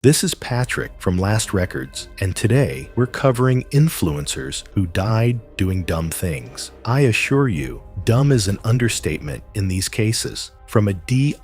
This is Patrick from Last Records, and today we're covering influencers who died doing dumb things. I assure you, dumb is an understatement in these cases. From a DIY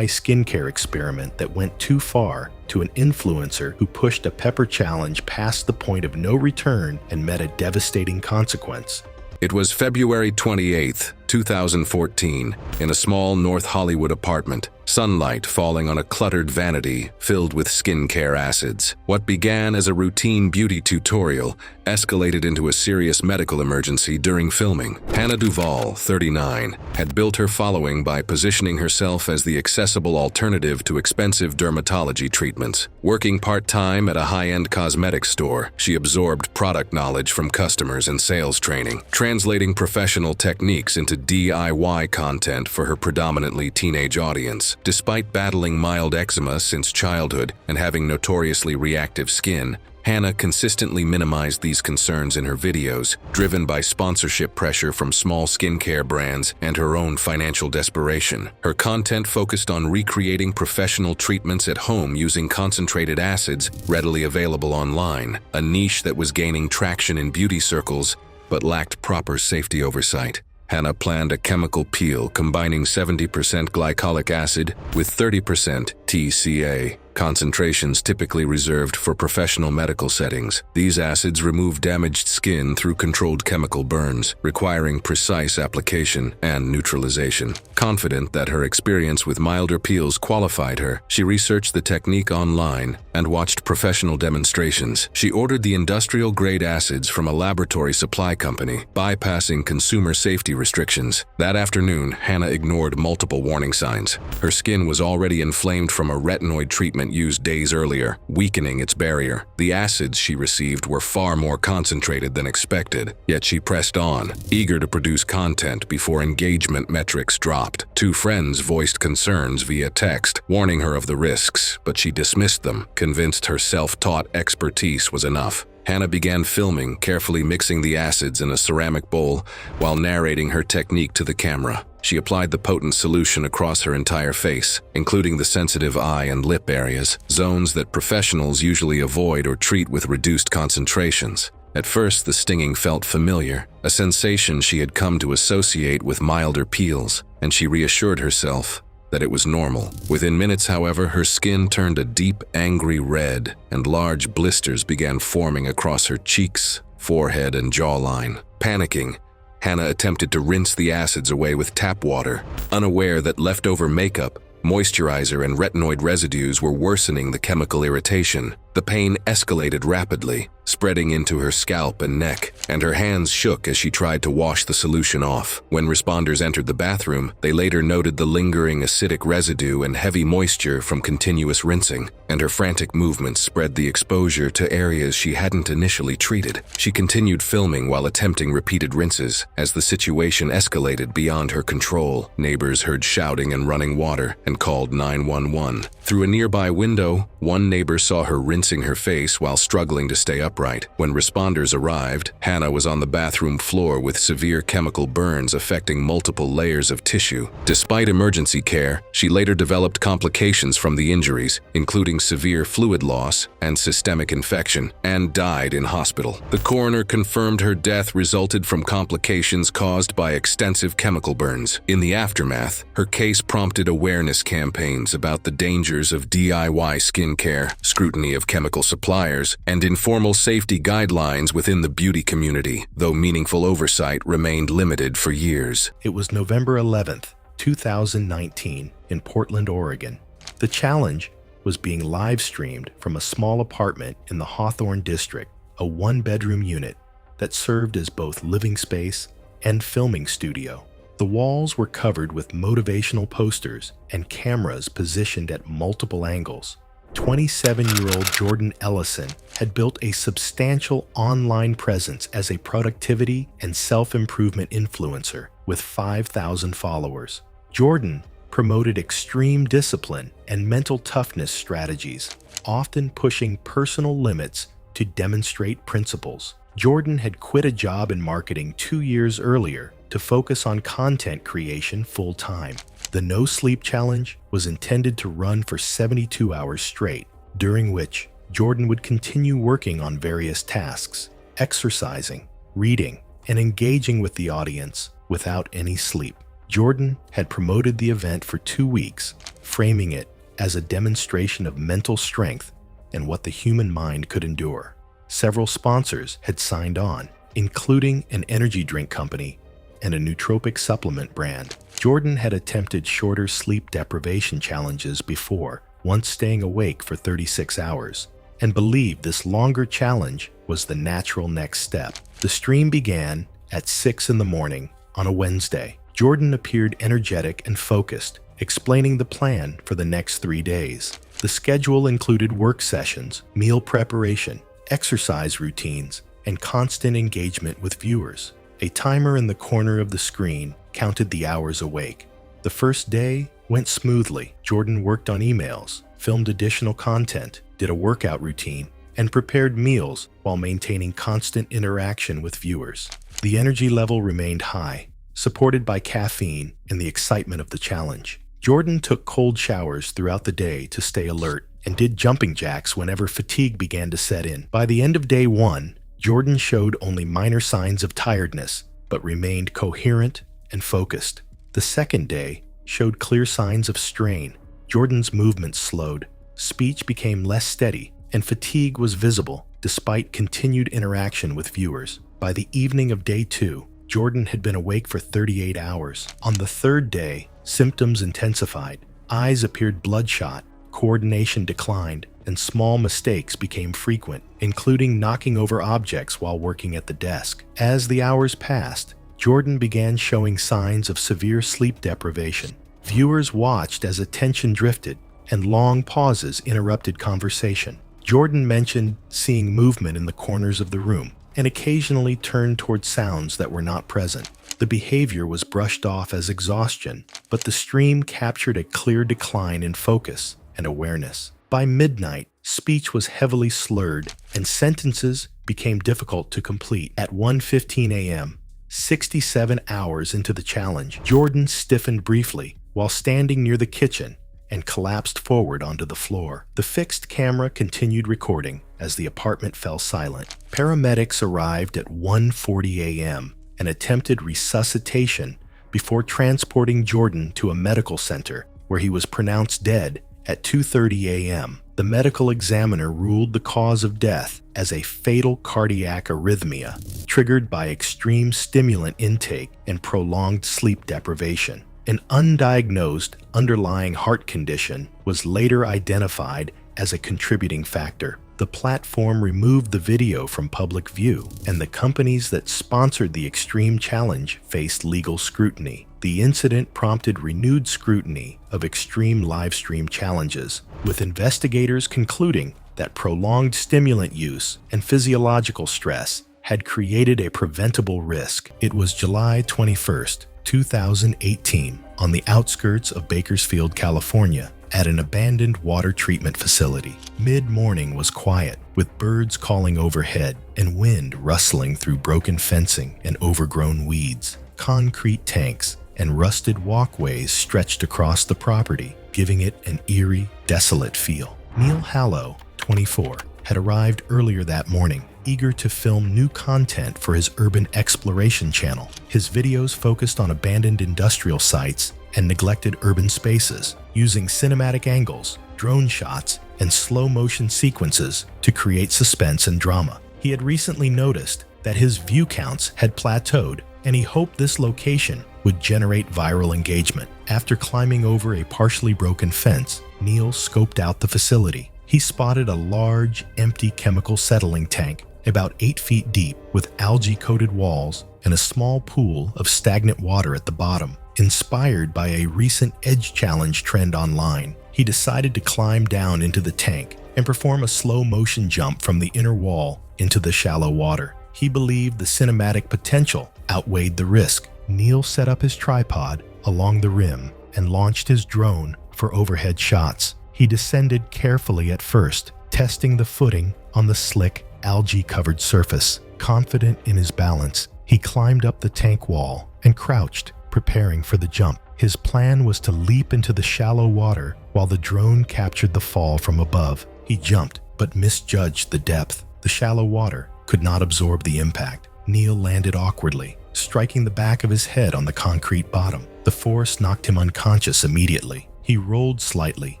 skincare experiment that went too far to an influencer who pushed a pepper challenge past the point of no return and met a devastating consequence. It was February 28, 2014, in a small North Hollywood apartment, sunlight falling on a cluttered vanity filled with skincare acids. What began as a routine beauty tutorial escalated into a serious medical emergency during filming. Hannah Duvall, 39, had built her following by positioning herself as the accessible alternative to expensive dermatology treatments. Working part-time at a high-end cosmetics store, she absorbed product knowledge from customers and sales training, translating professional techniques into DIY content for her predominantly teenage audience. Despite battling mild eczema since childhood and having notoriously reactive skin, Hannah consistently minimized these concerns in her videos, driven by sponsorship pressure from small skincare brands and her own financial desperation. Her content focused on recreating professional treatments at home using concentrated acids readily available online, a niche that was gaining traction in beauty circles but lacked proper safety oversight. Hannah planned a chemical peel combining 70% glycolic acid with 30% TCA, concentrations typically reserved for professional medical settings. These acids remove damaged skin through controlled chemical burns, requiring precise application and neutralization. Confident that her experience with milder peels qualified her, she researched the technique online and watched professional demonstrations. She ordered the industrial-grade acids from a laboratory supply company, bypassing consumer safety restrictions. That afternoon, Hannah ignored multiple warning signs. Her skin was already inflamed from a retinoid treatment used days earlier, weakening its barrier. The acids she received were far more concentrated than expected, yet she pressed on, eager to produce content before engagement metrics dropped. Two friends voiced concerns via text, warning her of the risks, but she dismissed them, convinced her self-taught expertise was enough. Hannah began filming, carefully mixing the acids in a ceramic bowl while narrating her technique to the camera. She applied the potent solution across her entire face, including the sensitive eye and lip areas, zones that professionals usually avoid or treat with reduced concentrations. At first, the stinging felt familiar, a sensation she had come to associate with milder peels, and she reassured herself that it was normal. Within minutes, however, her skin turned a deep, angry red, and large blisters began forming across her cheeks, forehead, and jawline. Panicking, Hannah attempted to rinse the acids away with tap water, unaware that leftover makeup, moisturizer, and retinoid residues were worsening the chemical irritation. The pain escalated rapidly, spreading into her scalp and neck, and her hands shook as she tried to wash the solution off. When responders entered the bathroom, they later noted the lingering acidic residue and heavy moisture from continuous rinsing, and her frantic movements spread the exposure to areas she hadn't initially treated. She continued filming while attempting repeated rinses. As the situation escalated beyond her control, neighbors heard shouting and running water and called 911. Through a nearby window, one neighbor saw her rinsing her face while struggling to stay upright. When responders arrived, Hannah was on the bathroom floor with severe chemical burns affecting multiple layers of tissue. Despite emergency care, she later developed complications from the injuries, including severe fluid loss and systemic infection, and died in hospital. The coroner confirmed her death resulted from complications caused by extensive chemical burns. In the aftermath, her case prompted awareness campaigns about the dangers of DIY skincare, scrutiny of chemical suppliers, and informal safety guidelines within the beauty community, though meaningful oversight remained limited for years. It was November 11th, 2019, in Portland, Oregon. The challenge was being live-streamed from a small apartment in the Hawthorne district, a one-bedroom unit that served as both living space and filming studio. The walls were covered with motivational posters and cameras positioned at multiple angles. 27-year-old Jordan Ellison had built a substantial online presence as a productivity and self-improvement influencer with 5,000 followers. Jordan promoted extreme discipline and mental toughness strategies, often pushing personal limits to demonstrate principles. Jordan had quit a job in marketing 2 years earlier to focus on content creation full-time. The no sleep challenge was intended to run for 72 hours straight, during which Jordan would continue working on various tasks, exercising, reading, and engaging with the audience without any sleep. Jordan had promoted the event for 2 weeks, framing it as a demonstration of mental strength and what the human mind could endure. Several sponsors had signed on, including an energy drink company and a nootropic supplement brand. Jordan had attempted shorter sleep deprivation challenges before, once staying awake for 36 hours, and believed this longer challenge was the natural next step. The stream began at 6 in the morning on a Wednesday. Jordan appeared energetic and focused, explaining the plan for the next 3 days. The schedule included work sessions, meal preparation, exercise routines, and constant engagement with viewers. A timer in the corner of the screen counted the hours awake. The first day went smoothly. Jordan worked on emails, filmed additional content, did a workout routine, and prepared meals while maintaining constant interaction with viewers. The energy level remained high, supported by caffeine and the excitement of the challenge. Jordan took cold showers throughout the day to stay alert and did jumping jacks whenever fatigue began to set in. By the end of day 1, Jordan showed only minor signs of tiredness, but remained coherent and focused. The second day showed clear signs of strain. Jordan's movements slowed, speech became less steady, and fatigue was visible despite continued interaction with viewers. By the evening of day 2, Jordan had been awake for 38 hours. On the third day, symptoms intensified. Eyes appeared bloodshot, coordination declined, and small mistakes became frequent, including knocking over objects while working at the desk. As the hours passed, Jordan began showing signs of severe sleep deprivation. Viewers watched as attention drifted, and long pauses interrupted conversation. Jordan mentioned seeing movement in the corners of the room, and occasionally turned toward sounds that were not present. The behavior was brushed off as exhaustion, but the stream captured a clear decline in focus and awareness. By midnight, speech was heavily slurred, and sentences became difficult to complete. At 1:15 a.m., 67 hours into the challenge, Jordan stiffened briefly while standing near the kitchen and collapsed forward onto the floor. The fixed camera continued recording as the apartment fell silent. Paramedics arrived at 1:40 a.m. and attempted resuscitation before transporting Jordan to a medical center where he was pronounced dead at 2:30 a.m. The medical examiner ruled the cause of death as a fatal cardiac arrhythmia triggered by extreme stimulant intake and prolonged sleep deprivation. An undiagnosed underlying heart condition was later identified as a contributing factor. The platform removed the video from public view, and the companies that sponsored the extreme challenge faced legal scrutiny. The incident prompted renewed scrutiny of extreme live stream challenges, with investigators concluding that prolonged stimulant use and physiological stress had created a preventable risk. It was July 21st, 2018, on the outskirts of Bakersfield, California, at an abandoned water treatment facility. Mid-morning was quiet, with birds calling overhead and wind rustling through broken fencing and overgrown weeds. Concrete tanks and rusted walkways stretched across the property, giving it an eerie, desolate feel. Neil Hallow, 24, had arrived earlier that morning, eager to film new content for his urban exploration channel. His videos focused on abandoned industrial sites and neglected urban spaces, using cinematic angles, drone shots, and slow-motion sequences to create suspense and drama. He had recently noticed that his view counts had plateaued, and he hoped this location would generate viral engagement. After climbing over a partially broken fence, Neil scoped out the facility. He spotted a large, empty chemical settling tank, about 8 feet deep, with algae-coated walls and a small pool of stagnant water at the bottom. Inspired by a recent edge challenge trend online, he decided to climb down into the tank and perform a slow-motion jump from the inner wall into the shallow water. He believed the cinematic potential outweighed the risk. Neil set up his tripod along the rim and launched his drone for overhead shots. He descended carefully at first, testing the footing on the slick, algae-covered surface. Confident in his balance, he climbed up the tank wall and crouched, preparing for the jump. His plan was to leap into the shallow water while the drone captured the fall from above. He jumped, but misjudged the depth. The shallow water could not absorb the impact. Neil landed awkwardly, striking the back of his head on the concrete bottom. The force knocked him unconscious immediately. He rolled slightly,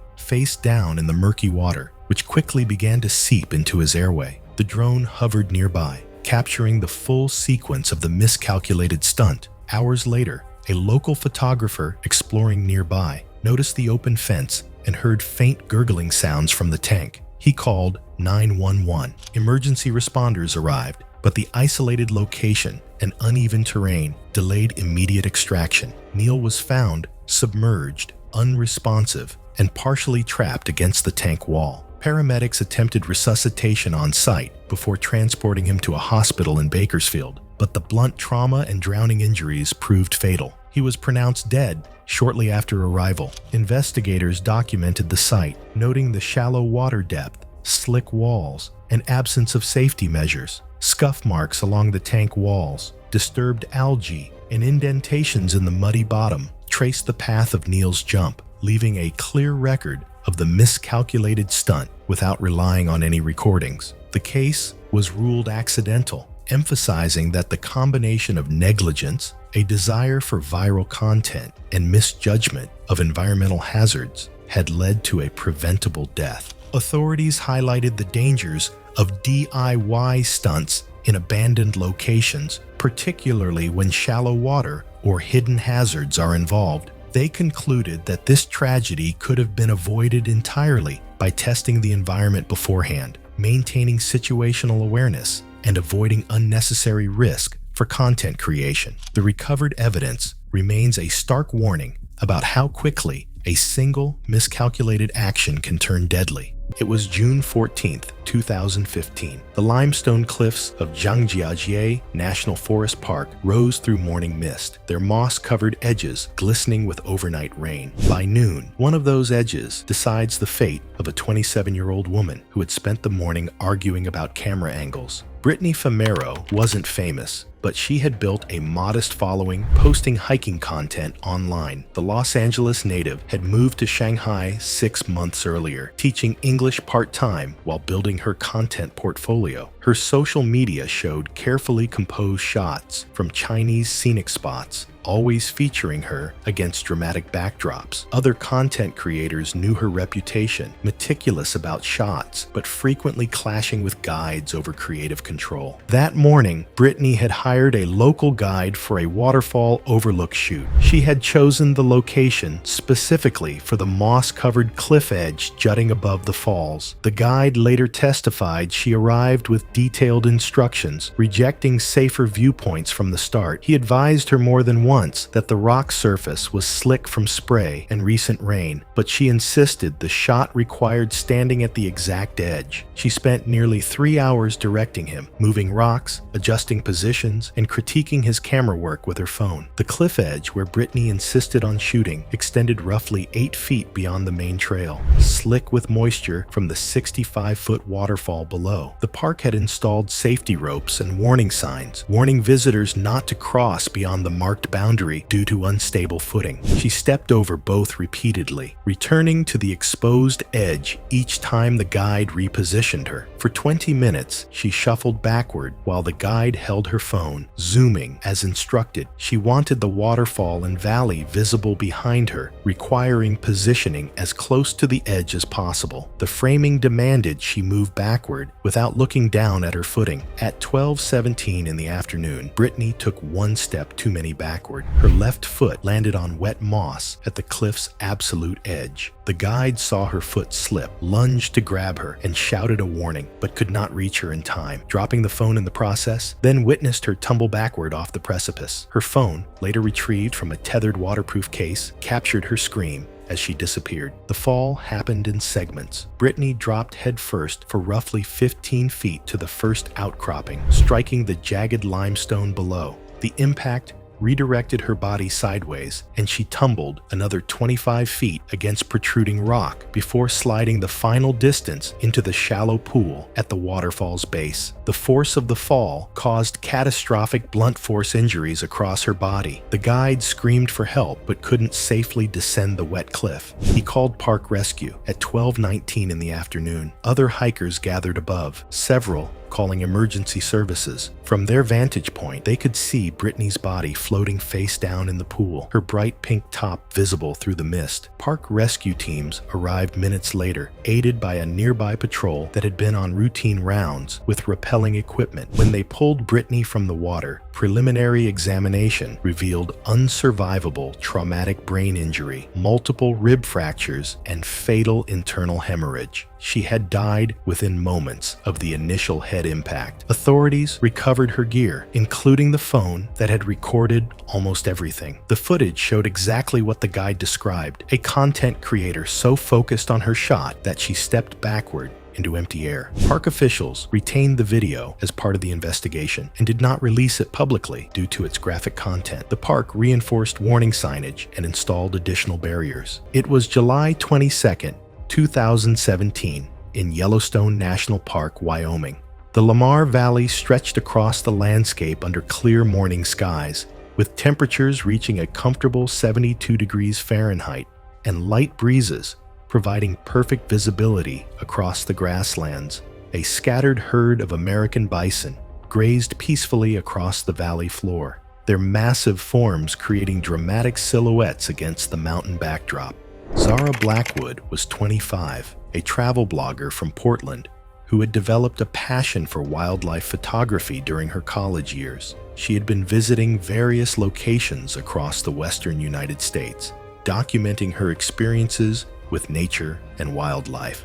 face down in the murky water, which quickly began to seep into his airway. The drone hovered nearby, capturing the full sequence of the miscalculated stunt. Hours later, a local photographer exploring nearby noticed the open fence and heard faint gurgling sounds from the tank. He called 911. Emergency responders arrived, but the isolated location and uneven terrain delayed immediate extraction. Neil was found submerged, unresponsive, and partially trapped against the tank wall. Paramedics attempted resuscitation on site before transporting him to a hospital in Bakersfield, but the blunt trauma and drowning injuries proved fatal. He was pronounced dead shortly after arrival. Investigators documented the site, noting the shallow water depth, slick walls, and absence of safety measures. Scuff marks along the tank walls, disturbed algae, and indentations in the muddy bottom traced the path of Neil's jump, leaving a clear record of the miscalculated stunt without relying on any recordings. The case was ruled accidental, emphasizing that the combination of negligence, a desire for viral content, and misjudgment of environmental hazards had led to a preventable death. Authorities highlighted the dangers of DIY stunts in abandoned locations, particularly when shallow water or hidden hazards are involved. They concluded that this tragedy could have been avoided entirely by testing the environment beforehand, maintaining situational awareness, and avoiding unnecessary risk for content creation. The recovered evidence remains a stark warning about how quickly a single miscalculated action can turn deadly. It was June 14, 2015. The limestone cliffs of Zhangjiajie National Forest Park rose through morning mist, their moss-covered edges glistening with overnight rain. By noon, one of those edges decides the fate of a 27-year-old woman who had spent the morning arguing about camera angles. Brittany Famero wasn't famous, but she had built a modest following, posting hiking content online. The Los Angeles native had moved to Shanghai 6 months earlier, teaching English part-time while building her content portfolio. Her social media showed carefully composed shots from Chinese scenic spots, always featuring her against dramatic backdrops. Other content creators knew her reputation, meticulous about shots, but frequently clashing with guides over creative control. That morning, Brittany had hired a local guide for a waterfall overlook shoot. She had chosen the location specifically for the moss-covered cliff edge jutting above the falls. The guide later testified she arrived with detailed instructions, rejecting safer viewpoints from the start. He advised her more than once that the rock surface was slick from spray and recent rain, but she insisted the shot required standing at the exact edge. She spent nearly 3 hours directing him, moving rocks, adjusting positions, and critiquing his camera work with her phone. The cliff edge where Brittany insisted on shooting extended roughly 8 feet beyond the main trail, slick with moisture from the 65-foot waterfall below. The park had installed safety ropes and warning signs, warning visitors not to cross beyond the marked boundary due to unstable footing. She stepped over both repeatedly, returning to the exposed edge each time the guide repositioned her. For 20 minutes, she shuffled backward while the guide held her phone, zooming as instructed. She wanted the waterfall and valley visible behind her, requiring positioning as close to the edge as possible. The framing demanded she move backward without looking down at her footing. At 12:17 in the afternoon, Brittany took one step too many backward. Her left foot landed on wet moss at the cliff's absolute edge. The guide saw her foot slip, lunged to grab her, and shouted a warning, but could not reach her in time, dropping the phone in the process, then witnessed her tumble backward off the precipice. Her phone, later retrieved from a tethered waterproof case, captured her scream as she disappeared. The fall happened in segments. Brittany dropped headfirst for roughly 15 feet to the first outcropping, striking the jagged limestone below. The impact redirected her body sideways, and she tumbled another 25 feet against protruding rock before sliding the final distance into the shallow pool at the waterfall's base. The force of the fall caused catastrophic blunt force injuries across her body. The guide screamed for help but couldn't safely descend the wet cliff. He called park rescue at 12:19 in the afternoon. Other hikers gathered above, several calling emergency services. From their vantage point, they could see Brittany's body floating face down in the pool, her bright pink top visible through the mist. Park rescue teams arrived minutes later, aided by a nearby patrol that had been on routine rounds with rappelling equipment. When they pulled Brittany from the water, preliminary examination revealed unsurvivable traumatic brain injury, multiple rib fractures, and fatal internal hemorrhage. She had died within moments of the initial head impact. Authorities recovered her gear, including the phone that had recorded almost everything. The footage showed exactly what the guide described, a content creator so focused on her shot that she stepped backward into empty air. Park officials retained the video as part of the investigation and did not release it publicly due to its graphic content. The park reinforced warning signage and installed additional barriers. It was July 22nd, 2017, in Yellowstone National Park, Wyoming. The Lamar Valley stretched across the landscape under clear morning skies, with temperatures reaching a comfortable 72 degrees Fahrenheit and light breezes providing perfect visibility across the grasslands. A scattered herd of American bison grazed peacefully across the valley floor, their massive forms creating dramatic silhouettes against the mountain backdrop. Zara Blackwood was 25, a travel blogger from Portland who had developed a passion for wildlife photography during her college years. She had been visiting various locations across the western United States, documenting her experiences with nature and wildlife.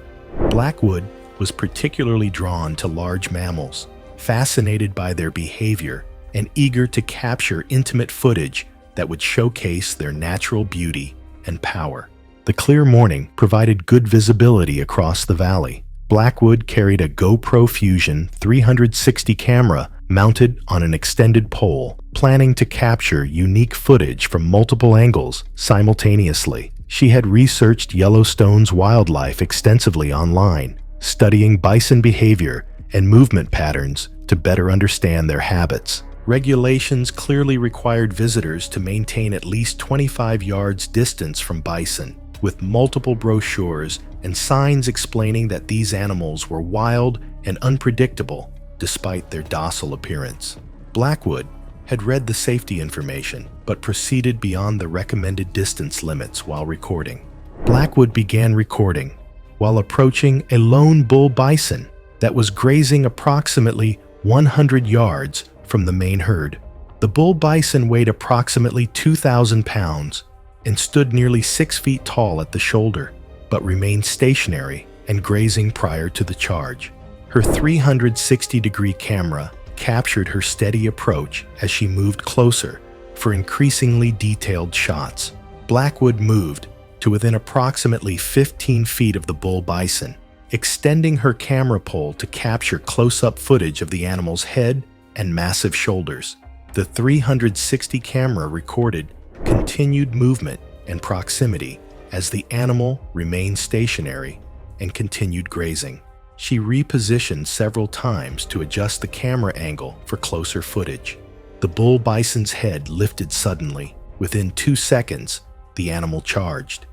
Blackwood was particularly drawn to large mammals, fascinated by their behavior and eager to capture intimate footage that would showcase their natural beauty and power. The clear morning provided good visibility across the valley. Blackwood carried a GoPro Fusion 360 camera mounted on an extended pole, planning to capture unique footage from multiple angles simultaneously. She had researched Yellowstone's wildlife extensively online, studying bison behavior and movement patterns to better understand their habits. Regulations clearly required visitors to maintain at least 25 yards distance from bison, with multiple brochures and signs explaining that these animals were wild and unpredictable despite their docile appearance. Blackwood had read the safety information, but proceeded beyond the recommended distance limits while recording. Blackwood began recording while approaching a lone bull bison that was grazing approximately 100 yards from the main herd. The bull bison weighed approximately 2,000 pounds and stood nearly 6 feet tall at the shoulder, but remained stationary and grazing prior to the charge. Her 360-degree camera captured her steady approach as she moved closer for increasingly detailed shots. Blackwood moved to within approximately 15 feet of the bull bison, extending her camera pole to capture close-up footage of the animal's head and massive shoulders. The 360 camera recorded continued movement and proximity as the animal remained stationary and continued grazing. She repositioned several times to adjust the camera angle for closer footage. The bull bison's head lifted suddenly. Within 2 seconds, the animal charged.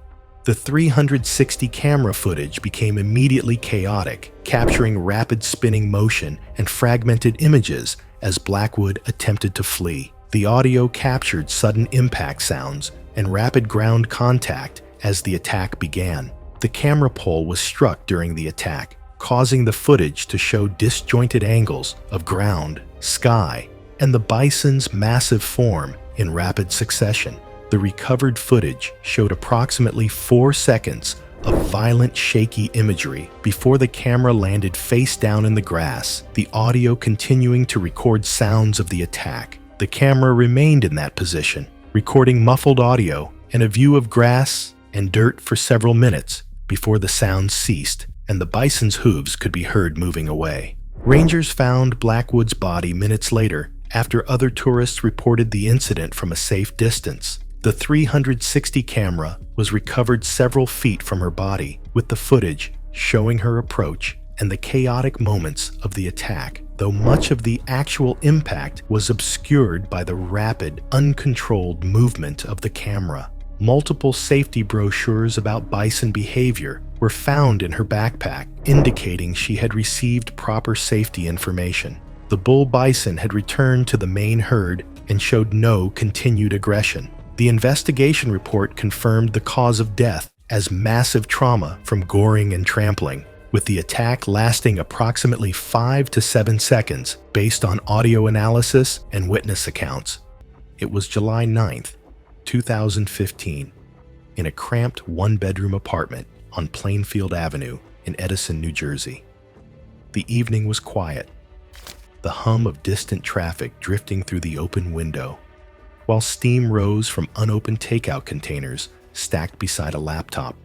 The 360 camera footage became immediately chaotic, capturing rapid spinning motion and fragmented images as Blackwood attempted to flee. The audio captured sudden impact sounds and rapid ground contact as the attack began. The camera pole was struck during the attack, causing the footage to show disjointed angles of ground, sky, and the bison's massive form in rapid succession. The recovered footage showed approximately 4 seconds of violent, shaky imagery before the camera landed face down in the grass, the audio continuing to record sounds of the attack. The camera remained in that position, recording muffled audio and a view of grass and dirt for several minutes before the sounds ceased and the bison's hooves could be heard moving away. Rangers found Blackwood's body minutes later After other tourists reported the incident from a safe distance, the 360 camera was recovered several feet from her body, with the footage showing her approach and the chaotic moments of the attack, though much of the actual impact was obscured by the rapid, uncontrolled movement of the camera. Multiple safety brochures about bison behavior were found in her backpack, indicating she had received proper safety information. The bull bison had returned to the main herd and showed no continued aggression. The investigation report confirmed the cause of death as massive trauma from goring and trampling, with the attack lasting approximately 5 to 7 seconds based on audio analysis and witness accounts. It was July 9th, 2015, in a cramped one-bedroom apartment on Plainfield Avenue in Edison, New Jersey. The evening was quiet, the hum of distant traffic drifting through the open window, while steam rose from unopened takeout containers stacked beside a laptop.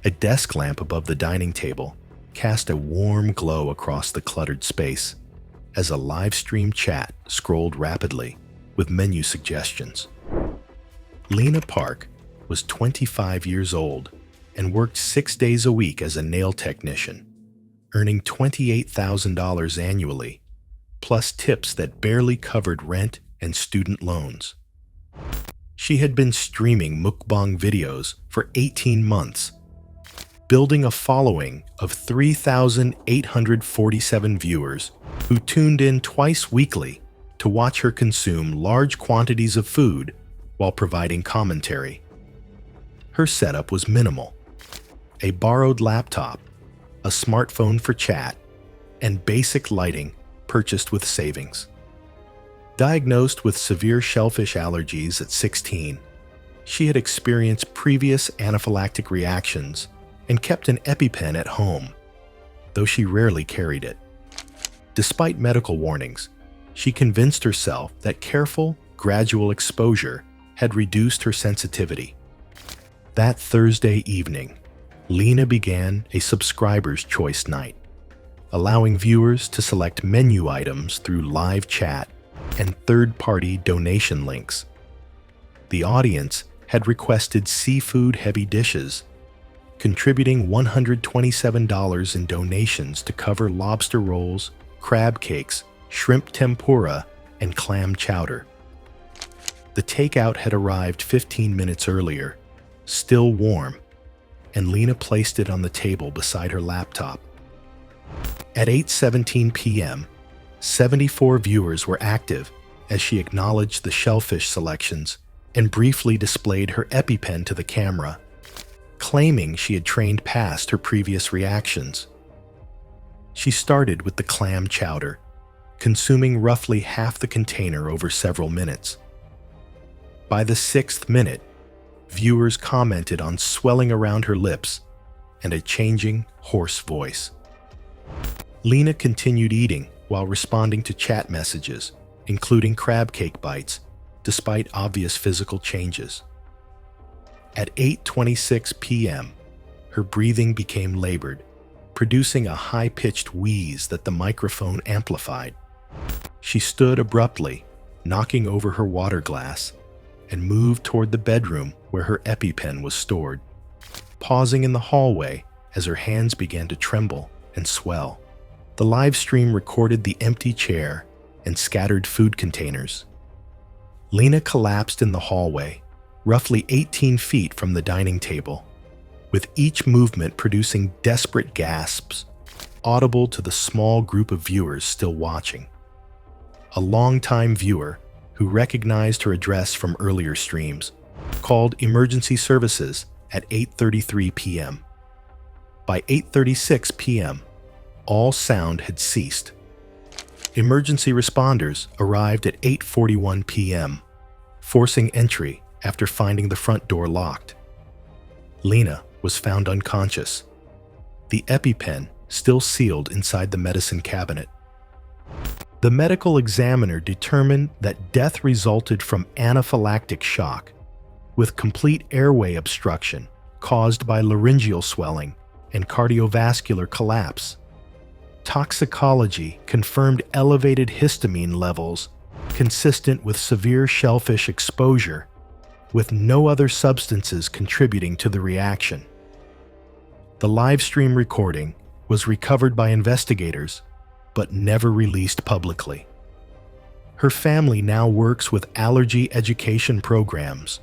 A desk lamp above the dining table cast a warm glow across the cluttered space as a live-stream chat scrolled rapidly with menu suggestions. Lena Park was 25 years old and worked 6 days a week as a nail technician, earning $28,000 annually, plus tips that barely covered rent and student loans. She had been streaming mukbang videos for 18 months, building a following of 3,847 viewers who tuned in twice weekly to watch her consume large quantities of food while providing commentary. Her setup was minimal: a borrowed laptop, a smartphone for chat, and basic lighting purchased with savings. Diagnosed with severe shellfish allergies at 16, she had experienced previous anaphylactic reactions and kept an EpiPen at home, though she rarely carried it. Despite medical warnings, she convinced herself that careful, gradual exposure had reduced her sensitivity. That Thursday evening, Lena began a subscriber's choice night, allowing viewers to select menu items through live chat and third-party donation links. The audience had requested seafood-heavy dishes, contributing $127 in donations to cover lobster rolls, crab cakes, shrimp tempura, and clam chowder. The takeout had arrived 15 minutes earlier, still warm, and Lena placed it on the table beside her laptop. At 8:17 p.m., 74 viewers were active as she acknowledged the shellfish selections and briefly displayed her EpiPen to the camera, claiming she had trained past her previous reactions. She started with the clam chowder, consuming roughly half the container over several minutes. By the 6th minute, viewers commented on swelling around her lips and a changing, hoarse voice. Lena continued eating while responding to chat messages, including crab cake bites, despite obvious physical changes. At 8:26 p.m., her breathing became labored, producing a high-pitched wheeze that the microphone amplified. She stood abruptly, knocking over her water glass, and moved toward the bedroom where her EpiPen was stored, pausing in the hallway as her hands began to tremble and swell. The live stream recorded the empty chair and scattered food containers. Lena collapsed in the hallway, roughly 18 feet from the dining table, with each movement producing desperate gasps, audible to the small group of viewers still watching. A longtime viewer, who recognized her address from earlier streams, called emergency services at 8:33 p.m. By 8:36 p.m., all sound had ceased. Emergency responders arrived at 8:41 p.m., forcing entry after finding the front door locked. Lena was found unconscious, the EpiPen still sealed inside the medicine cabinet. The medical examiner determined that death resulted from anaphylactic shock, with complete airway obstruction caused by laryngeal swelling and cardiovascular collapse. Toxicology confirmed elevated histamine levels consistent with severe shellfish exposure, with no other substances contributing to the reaction. The live stream recording was recovered by investigators, but never released publicly. Her family now works with allergy education programs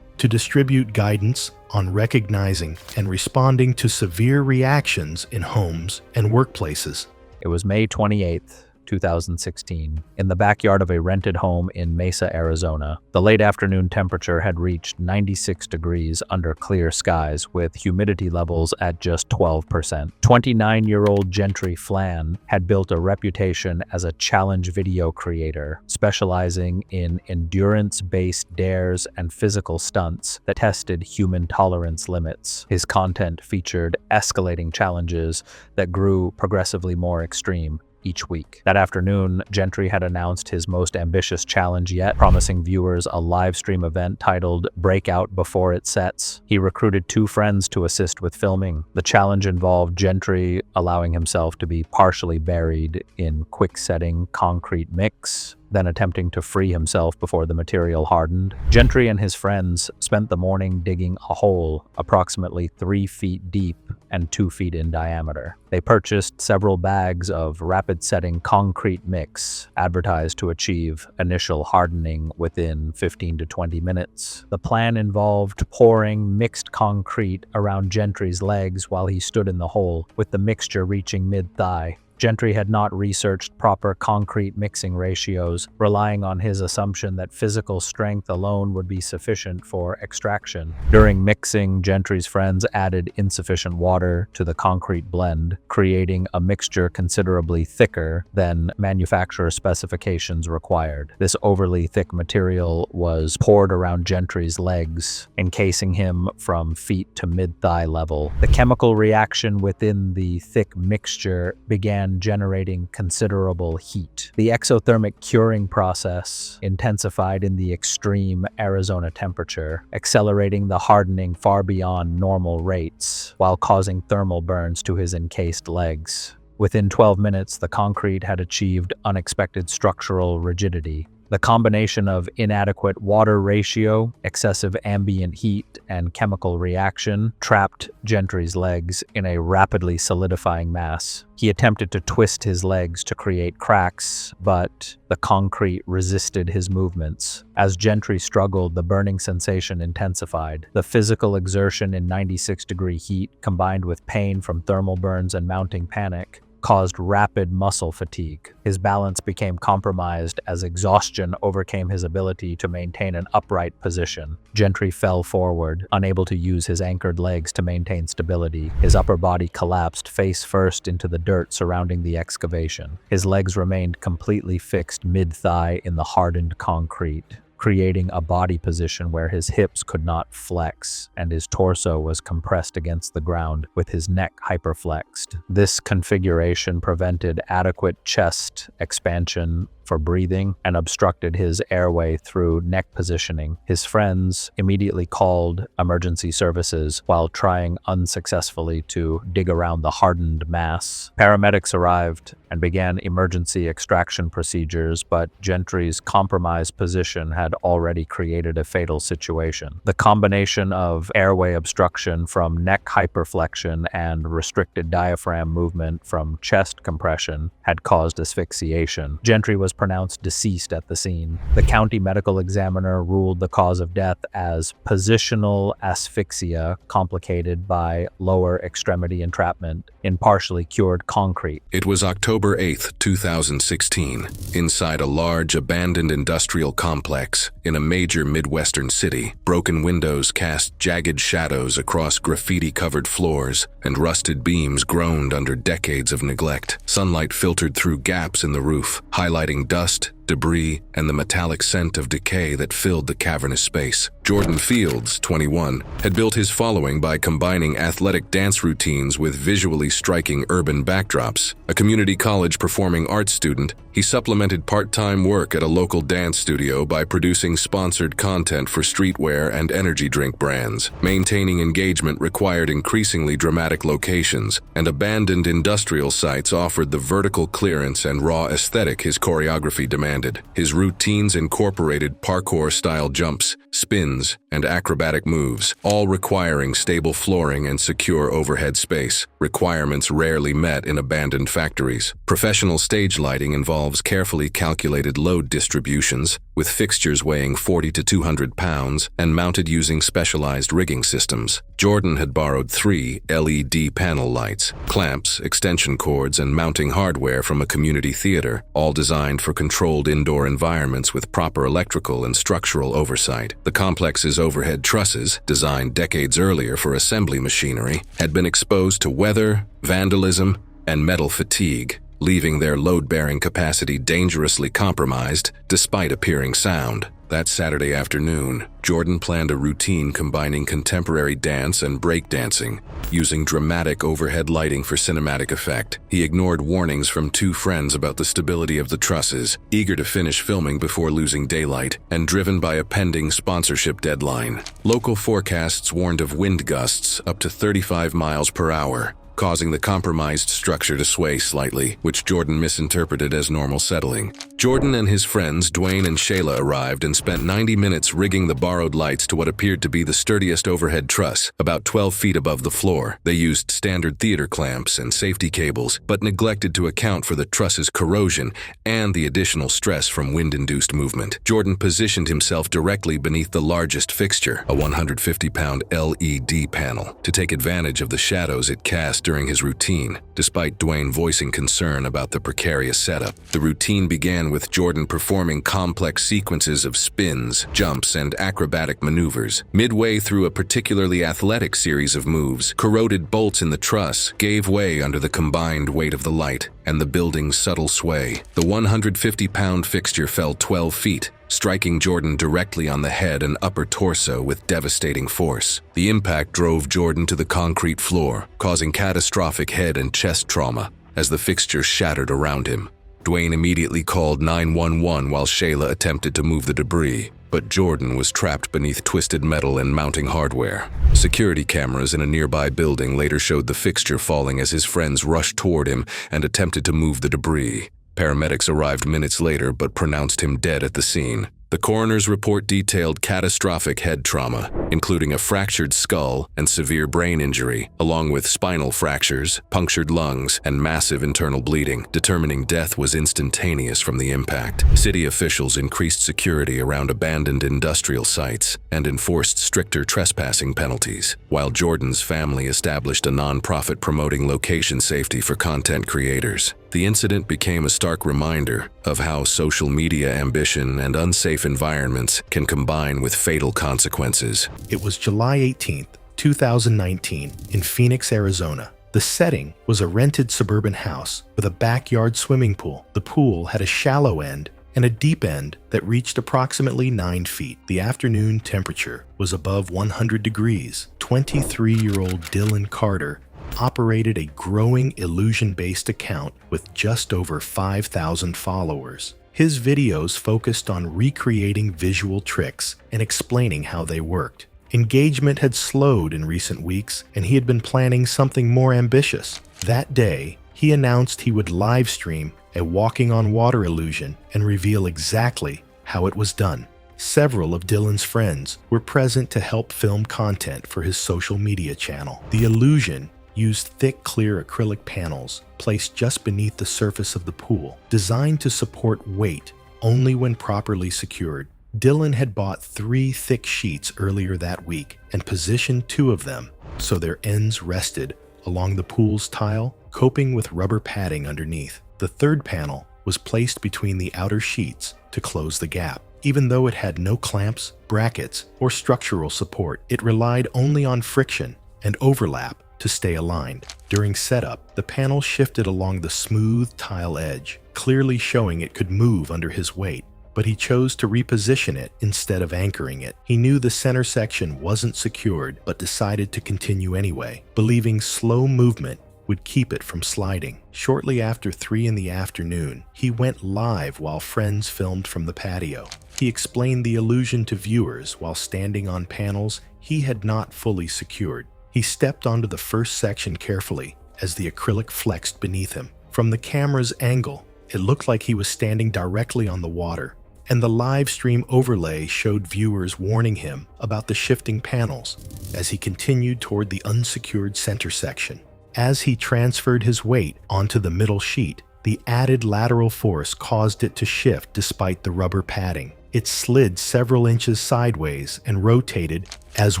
to distribute guidance on recognizing and responding to severe reactions in homes and workplaces. It was May 28th, 2016, in the backyard of a rented home in Mesa, Arizona. The late afternoon temperature had reached 96 degrees under clear skies, with humidity levels at just 12%. 29-year-old Gentry Flan had built a reputation as a challenge video creator, specializing in endurance-based dares and physical stunts that tested human tolerance limits. His content featured escalating challenges that grew progressively more extreme each week. That afternoon, Gentry had announced his most ambitious challenge yet, promising viewers a live stream event titled Breakout Before It Sets. He recruited 2 friends to assist with filming. The challenge involved Gentry allowing himself to be partially buried in quick-setting concrete mix, then attempting to free himself before the material hardened. Gentry and his friends spent the morning digging a hole approximately 3 feet deep and 2 feet in diameter. They purchased several bags of rapid-setting concrete mix, advertised to achieve initial hardening within 15 to 20 minutes. The plan involved pouring mixed concrete around Gentry's legs while he stood in the hole, with the mixture reaching mid-thigh. Gentry had not researched proper concrete mixing ratios, relying on his assumption that physical strength alone would be sufficient for extraction. During mixing, Gentry's friends added insufficient water to the concrete blend, creating a mixture considerably thicker than manufacturer specifications required. This overly thick material was poured around Gentry's legs, encasing him from feet to mid-thigh level. The chemical reaction within the thick mixture began generating considerable heat. The exothermic curing process intensified in the extreme Arizona temperature, accelerating the hardening far beyond normal rates, while causing thermal burns to his encased legs. Within 12 minutes, the concrete had achieved unexpected structural rigidity. The combination of inadequate water ratio, excessive ambient heat, and chemical reaction trapped Gentry's legs in a rapidly solidifying mass. He attempted to twist his legs to create cracks, but the concrete resisted his movements. As Gentry struggled, the burning sensation intensified. The physical exertion in 96-degree heat, combined with pain from thermal burns and mounting panic, caused rapid muscle fatigue. His balance became compromised as exhaustion overcame his ability to maintain an upright position. Gentry fell forward, unable to use his anchored legs to maintain stability. His upper body collapsed face first into the dirt surrounding the excavation. His legs remained completely fixed mid-thigh in the hardened concrete, creating a body position where his hips could not flex and his torso was compressed against the ground with his neck hyperflexed. This configuration prevented adequate chest expansion for breathing and obstructed his airway through neck positioning. His friends immediately called emergency services while trying unsuccessfully to dig around the hardened mass. Paramedics arrived and began emergency extraction procedures, but Gentry's compromised position had already created a fatal situation. The combination of airway obstruction from neck hyperflexion and restricted diaphragm movement from chest compression had caused asphyxiation. Gentry was pronounced deceased at the scene. The county medical examiner ruled the cause of death as positional asphyxia complicated by lower extremity entrapment in partially cured concrete. It was October 8th, 2016, inside a large abandoned industrial complex in a major Midwestern city. Broken windows cast jagged shadows across graffiti-covered floors, and rusted beams groaned under decades of neglect. Sunlight filtered through gaps in the roof, highlighting dust, debris, and the metallic scent of decay that filled the cavernous space. Jordan Fields, 21, had built his following by combining athletic dance routines with visually striking urban backdrops. A community college performing arts student, He supplemented part-time work at a local dance studio by producing sponsored content for streetwear and energy drink brands. Maintaining engagement required increasingly dramatic locations, and abandoned industrial sites offered the vertical clearance and raw aesthetic his choreography demanded. His routines incorporated parkour-style jumps, spins, and acrobatic moves, all requiring stable flooring and secure overhead space, requirements rarely met in abandoned factories. Professional stage lighting involves carefully calculated load distributions, with fixtures weighing 40 to 200 pounds and mounted using specialized rigging systems. Jordan had borrowed 3 LED panel lights, clamps, extension cords, and mounting hardware from a community theater, all designed for controlled indoor environments with proper electrical and structural oversight. The complex's overhead trusses, designed decades earlier for assembly machinery, had been exposed to weather, vandalism, and metal fatigue, leaving their load-bearing capacity dangerously compromised despite appearing sound. That Saturday afternoon, Jordan planned a routine combining contemporary dance and breakdancing, using dramatic overhead lighting for cinematic effect. He ignored warnings from 2 friends about the stability of the trusses, eager to finish filming before losing daylight, and driven by a pending sponsorship deadline. Local forecasts warned of wind gusts up to 35 miles per hour, causing the compromised structure to sway slightly, which Jordan misinterpreted as normal settling. Jordan and his friends Dwayne and Shayla arrived and spent 90 minutes rigging the borrowed lights to what appeared to be the sturdiest overhead truss, about 12 feet above the floor. They used standard theater clamps and safety cables, but neglected to account for the truss's corrosion and the additional stress from wind-induced movement. Jordan positioned himself directly beneath the largest fixture, a 150-pound LED panel, to take advantage of the shadows it cast during his routine, despite Dwayne voicing concern about the precarious setup. The routine began with Jordan performing complex sequences of spins, jumps, and acrobatic maneuvers. Midway through a particularly athletic series of moves, corroded bolts in the truss gave way under the combined weight of the light and the building's subtle sway. The 150-pound fixture fell 12 feet, striking Jordan directly on the head and upper torso with devastating force. The impact drove Jordan to the concrete floor, causing catastrophic head and chest trauma as the fixture shattered around him. Dwayne immediately called 911 while Shayla attempted to move the debris, but Jordan was trapped beneath twisted metal and mounting hardware. Security cameras in a nearby building later showed the fixture falling as his friends rushed toward him and attempted to move the debris. Paramedics arrived minutes later but pronounced him dead at the scene. The coroner's report detailed catastrophic head trauma, including a fractured skull and severe brain injury, along with spinal fractures, punctured lungs, and massive internal bleeding, determining death was instantaneous from the impact. City officials increased security around abandoned industrial sites and enforced stricter trespassing penalties, while Jordan's family established a nonprofit promoting location safety for content creators. The incident became a stark reminder of how social media ambition and unsafe environments can combine with fatal consequences. It was July 18th, 2019, in Phoenix, Arizona. The setting was a rented suburban house with a backyard swimming pool. The pool had a shallow end and a deep end that reached approximately 9 feet. The afternoon temperature was above 100 degrees. 23-year-old Dylan Carter operated a growing illusion-based account with just over 5,000 followers. His videos focused on recreating visual tricks and explaining how they worked. Engagement had slowed in recent weeks, and he had been planning something more ambitious. That day, he announced he would live stream a walking on water illusion and reveal exactly how it was done. Several of Dylan's friends were present to help film content for his social media channel. The illusion used thick, clear acrylic panels placed just beneath the surface of the pool, designed to support weight only when properly secured. Dylan had bought 3 thick sheets earlier that week and positioned 2 of them so their ends rested along the pool's tile, coping with rubber padding underneath. The third panel was placed between the outer sheets to close the gap. Even though it had no clamps, brackets, or structural support, it relied only on friction and overlap to stay aligned. During setup, the panel shifted along the smooth tile edge, clearly showing it could move under his weight, but he chose to reposition it instead of anchoring it. He knew the center section wasn't secured, but decided to continue anyway, believing slow movement would keep it from sliding. Shortly after 3 in the afternoon, he went live while friends filmed from the patio. He explained the illusion to viewers while standing on panels he had not fully secured. He stepped onto the first section carefully as the acrylic flexed beneath him. From the camera's angle, it looked like he was standing directly on the water, and the live stream overlay showed viewers warning him about the shifting panels as he continued toward the unsecured center section. As he transferred his weight onto the middle sheet, the added lateral force caused it to shift despite the rubber padding. It slid several inches sideways and rotated as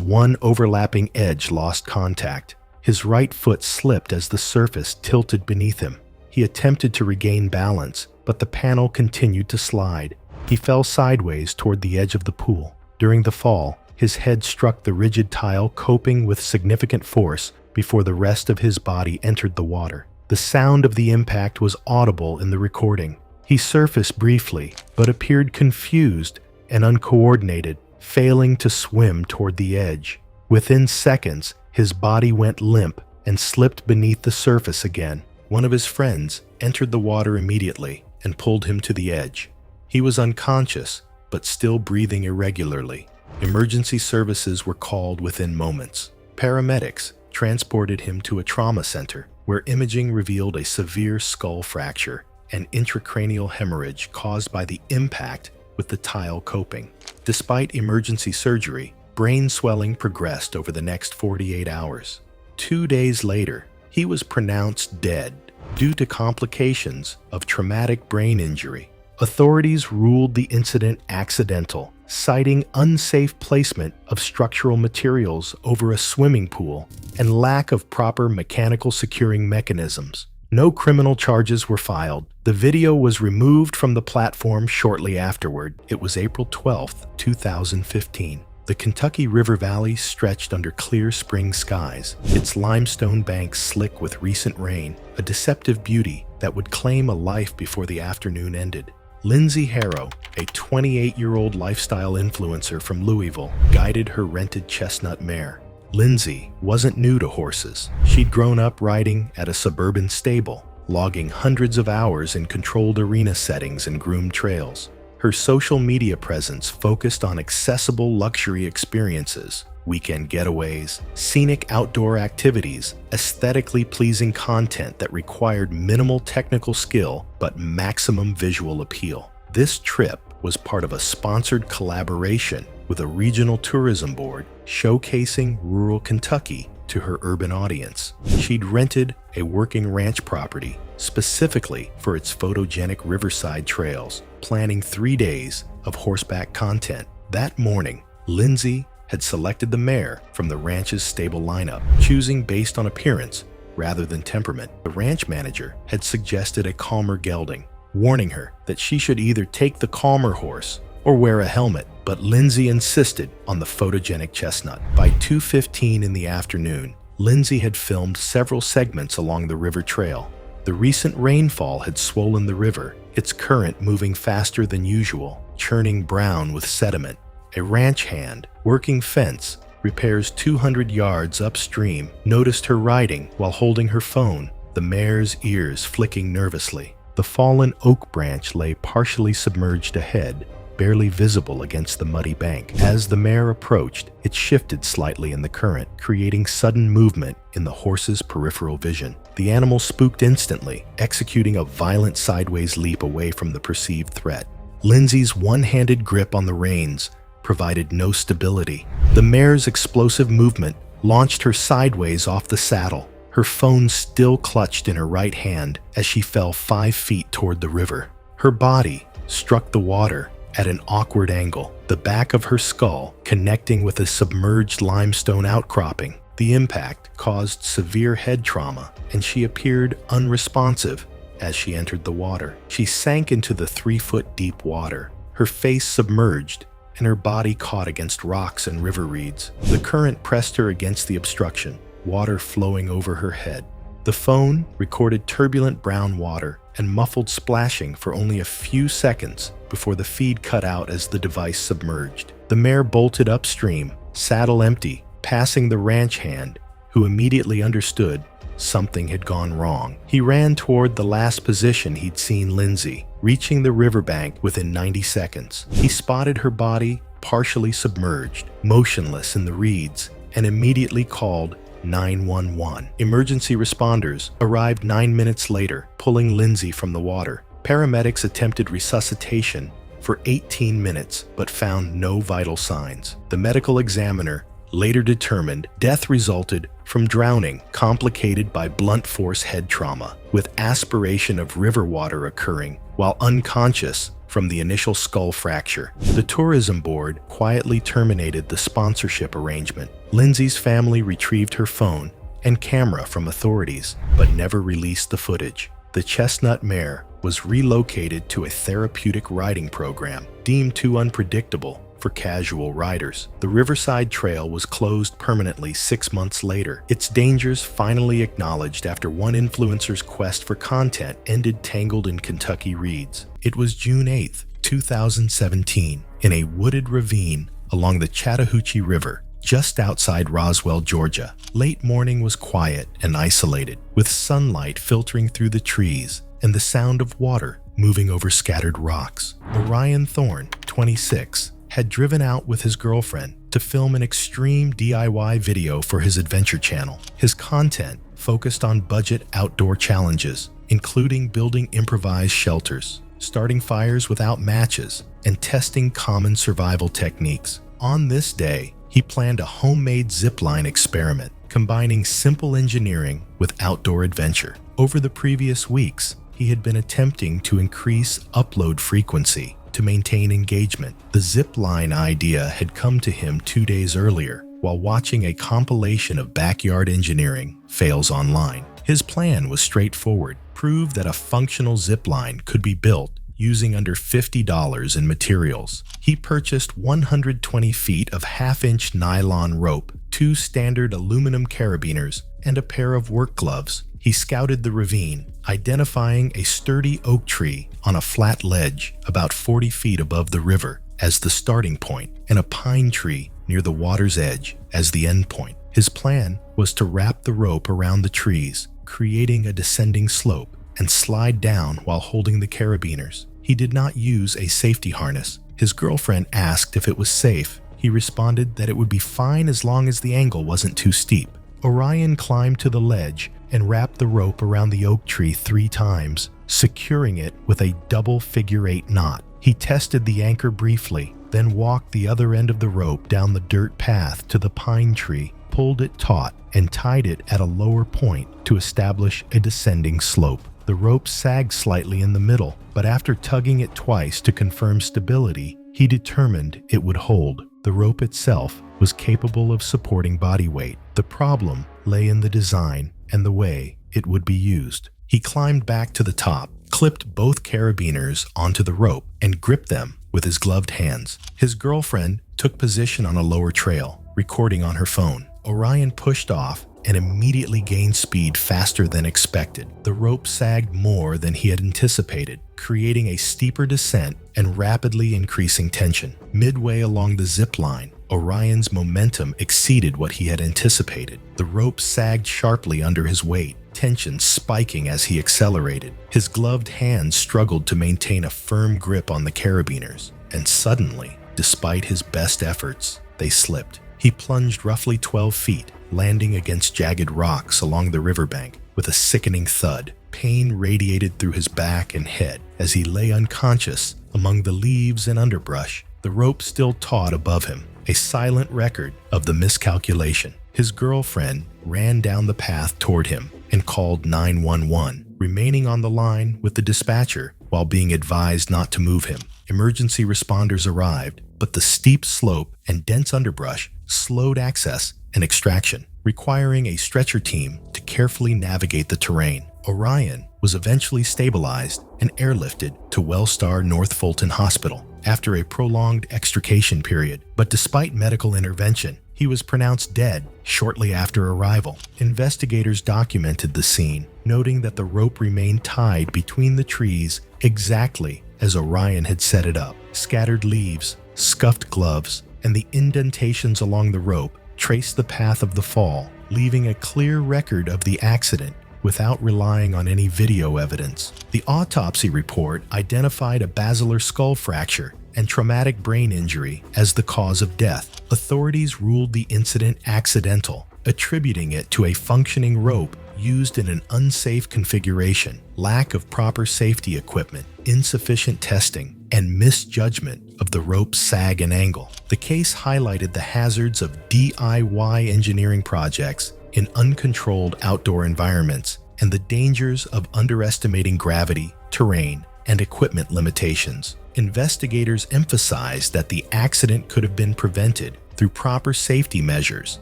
one overlapping edge lost contact. His right foot slipped as the surface tilted beneath him. He attempted to regain balance, but the panel continued to slide. He fell sideways toward the edge of the pool. During the fall, his head struck the rigid tile coping with significant force before the rest of his body entered the water. The sound of the impact was audible in the recording. He surfaced briefly, but appeared confused and uncoordinated, failing to swim toward the edge. Within seconds, his body went limp and slipped beneath the surface again. One of his friends entered the water immediately and pulled him to the edge. He was unconscious, but still breathing irregularly. Emergency services were called within moments. Paramedics transported him to a trauma center, where imaging revealed a severe skull fracture and intracranial hemorrhage caused by the impact with the tile coping. Despite emergency surgery, brain swelling progressed over the next 48 hours. 2 days later, he was pronounced dead due to complications of traumatic brain injury. Authorities ruled the incident accidental, citing unsafe placement of structural materials over a swimming pool and lack of proper mechanical securing mechanisms. No criminal charges were filed. The video was removed from the platform shortly afterward. It was April 12, 2015. The Kentucky River Valley stretched under clear spring skies, its limestone banks slick with recent rain, a deceptive beauty that would claim a life before the afternoon ended. Lindsay Harrow, a 28-year-old lifestyle influencer from Louisville, guided her rented chestnut mare. Lindsay wasn't new to horses. She'd grown up riding at a suburban stable, logging hundreds of hours in controlled arena settings and groomed trails. Her social media presence focused on accessible luxury experiences, weekend getaways, scenic outdoor activities, aesthetically pleasing content that required minimal technical skill but maximum visual appeal. This trip was part of a sponsored collaboration with a regional tourism board showcasing rural Kentucky to her urban audience. She'd rented a working ranch property specifically for its photogenic riverside trails, planning 3 days of horseback content. That morning, Lindsay had selected the mare from the ranch's stable lineup, choosing based on appearance rather than temperament. The ranch manager had suggested a calmer gelding, warning her that she should either take the calmer horse or wear a helmet, but Lindsay insisted on the photogenic chestnut. By 2:15 in the afternoon, Lindsay had filmed several segments along the river trail. The recent rainfall had swollen the river, its current moving faster than usual, churning brown with sediment. A ranch hand, working fence, repairs 200 yards upstream, noticed her riding while holding her phone, the mare's ears flicking nervously. The fallen oak branch lay partially submerged ahead, barely visible against the muddy bank. As the mare approached, it shifted slightly in the current, creating sudden movement in the horse's peripheral vision. The animal spooked instantly, executing a violent sideways leap away from the perceived threat. Lindsay's one-handed grip on the reins provided no stability. The mare's explosive movement launched her sideways off the saddle, her phone still clutched in her right hand as she fell 5 feet toward the river. Her body struck the water at an awkward angle, the back of her skull connecting with a submerged limestone outcropping. The impact caused severe head trauma, and she appeared unresponsive as she entered the water. She sank into the 3-foot deep water, her face submerged and her body caught against rocks and river reeds. The current pressed her against the obstruction, water flowing over her head. The phone recorded turbulent brown water and muffled splashing for only a few seconds before the feed cut out as the device submerged. The mare bolted upstream, saddle empty, passing the ranch hand, who immediately understood something had gone wrong. He ran toward the last position he'd seen Lindsay, reaching the riverbank within 90 seconds. He spotted her body partially submerged, motionless in the reeds, and immediately called 911. Emergency responders arrived 9 minutes later, pulling Lindsay from the water. Paramedics attempted resuscitation for 18 minutes but found no vital signs. The medical examiner later determined death resulted from drowning complicated by blunt force head trauma, with aspiration of river water occurring while unconscious from the initial skull fracture. The tourism board quietly terminated the sponsorship arrangement. Lindsay's family retrieved her phone and camera from authorities, but never released the footage. The chestnut mare was relocated to a therapeutic riding program deemed too unpredictable for casual riders. The Riverside Trail was closed permanently 6 months later, its dangers finally acknowledged after one influencer's quest for content ended tangled in Kentucky reeds. It was June 8, 2017, in a wooded ravine along the Chattahoochee River, just outside Roswell, Georgia. Late morning was quiet and isolated, with sunlight filtering through the trees and the sound of water moving over scattered rocks. Orion Thorne, 26, had driven out with his girlfriend to film an extreme DIY video for his adventure channel. His content focused on budget outdoor challenges, including building improvised shelters, starting fires without matches, and testing common survival techniques. On this day, he planned a homemade zipline experiment, combining simple engineering with outdoor adventure. Over the previous weeks, he had been attempting to increase upload frequency to maintain engagement. The zipline idea had come to him 2 days earlier while watching a compilation of backyard engineering fails online. His plan was straightforward: prove that a functional zipline could be built using under $50 in materials. He purchased 120 feet of half-inch nylon rope, 2 standard aluminum carabiners, and a pair of work gloves. He scouted the ravine, identifying a sturdy oak tree on a flat ledge about 40 feet above the river as the starting point, and a pine tree near the water's edge as the end point. His plan was to wrap the rope around the trees, creating a descending slope, and slide down while holding the carabiners. He did not use a safety harness. His girlfriend asked if it was safe. He responded that it would be fine as long as the angle wasn't too steep. Orion climbed to the ledge and wrapped the rope around the oak tree 3 times, securing it with a double figure-8 knot. He tested the anchor briefly, then walked the other end of the rope down the dirt path to the pine tree, pulled it taut, and tied it at a lower point to establish a descending slope. The rope sagged slightly in the middle, but after tugging it twice to confirm stability, he determined it would hold. The rope itself was capable of supporting body weight. The problem lay in the design and the way it would be used. He climbed back to the top, clipped both carabiners onto the rope, and gripped them with his gloved hands. His girlfriend took position on a lower trail, recording on her phone. Orion pushed off and immediately gained speed faster than expected. The rope sagged more than he had anticipated, creating a steeper descent and rapidly increasing tension. Midway along the zip line, Orion's momentum exceeded what he had anticipated. The rope sagged sharply under his weight, tension spiking as he accelerated. His gloved hands struggled to maintain a firm grip on the carabiners, and suddenly, despite his best efforts, they slipped. He plunged roughly 12 feet, landing against jagged rocks along the riverbank with a sickening thud. Pain radiated through his back and head as he lay unconscious among the leaves and underbrush, the rope still taut above him, a silent record of the miscalculation. His girlfriend ran down the path toward him and called 911, remaining on the line with the dispatcher while being advised not to move him. Emergency responders arrived, but the steep slope and dense underbrush slowed access and extraction, requiring a stretcher team to carefully navigate the terrain. Orion was eventually stabilized and airlifted to Wellstar North Fulton Hospital after a prolonged extrication period, but despite medical intervention, he was pronounced dead shortly after arrival. Investigators documented the scene, noting that the rope remained tied between the trees exactly as Orion had set it up. Scattered leaves, scuffed gloves, and the indentations along the rope traced the path of the fall, leaving a clear record of the accident without relying on any video evidence. The autopsy report identified a basilar skull fracture and traumatic brain injury as the cause of death. Authorities ruled the incident accidental, attributing it to a functioning rope used in an unsafe configuration, lack of proper safety equipment, insufficient testing, and misjudgment of the rope's sag and angle. The case highlighted the hazards of DIY engineering projects in uncontrolled outdoor environments and the dangers of underestimating gravity, terrain, and equipment limitations. Investigators emphasized that the accident could have been prevented through proper safety measures,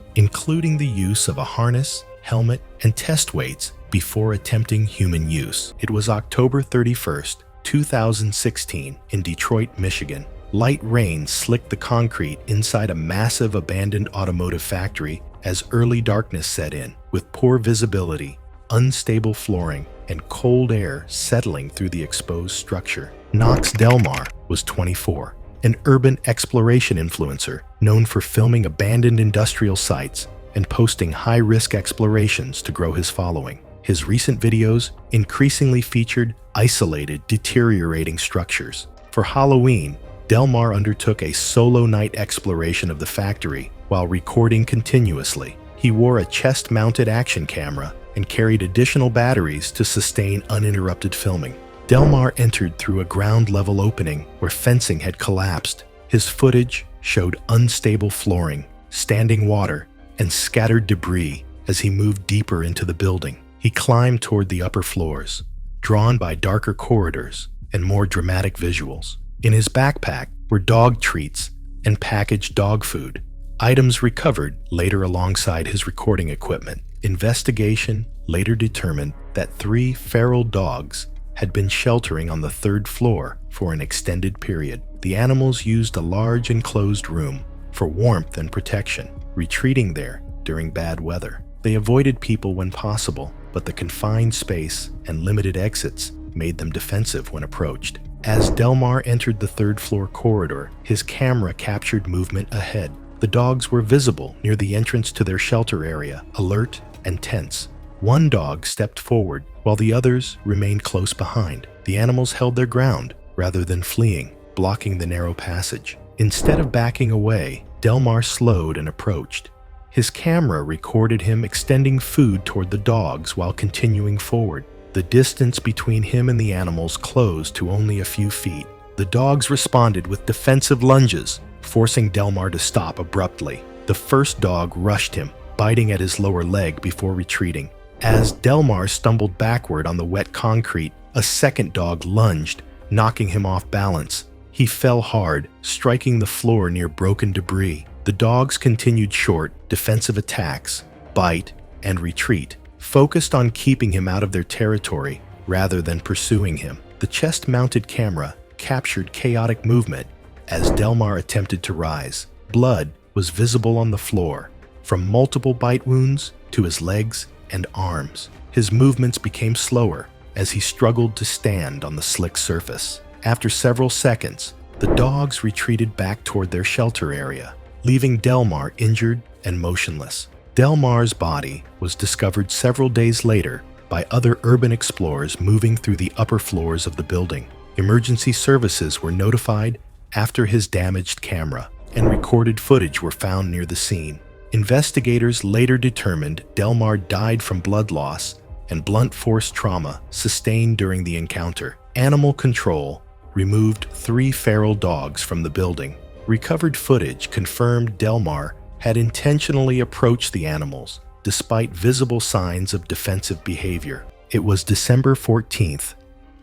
including the use of a harness, helmet, and test weights before attempting human use. It was October 31st, 2016 in Detroit, Michigan. Light rain slicked the concrete inside a massive abandoned automotive factory as early darkness set in, with poor visibility, unstable flooring, and cold air settling through the exposed structure. Knox Delmar was 24, an urban exploration influencer known for filming abandoned industrial sites and posting high-risk explorations to grow his following. His recent videos increasingly featured isolated, deteriorating structures. For Halloween, Delmar undertook a solo night exploration of the factory while recording continuously. He wore a chest-mounted action camera and carried additional batteries to sustain uninterrupted filming. Delmar entered through a ground-level opening where fencing had collapsed. His footage showed unstable flooring, standing water, and scattered debris as he moved deeper into the building. He climbed toward the upper floors, drawn by darker corridors and more dramatic visuals. In his backpack were dog treats and packaged dog food, items recovered later alongside his recording equipment. Investigation later determined that 3 feral dogs had been sheltering on the 3rd floor for an extended period. The animals used a large enclosed room for warmth and protection, retreating there during bad weather. They avoided people when possible, but the confined space and limited exits made them defensive when approached. As Delmar entered the 3rd floor corridor, his camera captured movement ahead. The dogs were visible near the entrance to their shelter area, alert and tense. One dog stepped forward while the others remained close behind. The animals held their ground rather than fleeing, blocking the narrow passage. Instead of backing away, Delmar slowed and approached. His camera recorded him extending food toward the dogs while continuing forward. The distance between him and the animals closed to only a few feet. The dogs responded with defensive lunges, forcing Delmar to stop abruptly. The first dog rushed him, biting at his lower leg before retreating. As Delmar stumbled backward on the wet concrete, a second dog lunged, knocking him off balance. He fell hard, striking the floor near broken debris. The dogs continued short, defensive attacks, bite, and retreat, focused on keeping him out of their territory rather than pursuing him. The chest-mounted camera captured chaotic movement as Delmar attempted to rise. Blood was visible on the floor, from multiple bite wounds to his legs and arms. His movements became slower as he struggled to stand on the slick surface. After several seconds, the dogs retreated back toward their shelter area, leaving Delmar injured and motionless. Delmar's body was discovered several days later by other urban explorers moving through the upper floors of the building. Emergency services were notified after his damaged camera, and recorded footage were found near the scene. Investigators later determined Delmar died from blood loss and blunt force trauma sustained during the encounter. Animal control removed 3 feral dogs from the building. Recovered footage confirmed Delmar had intentionally approached the animals, despite visible signs of defensive behavior. It was December 14th,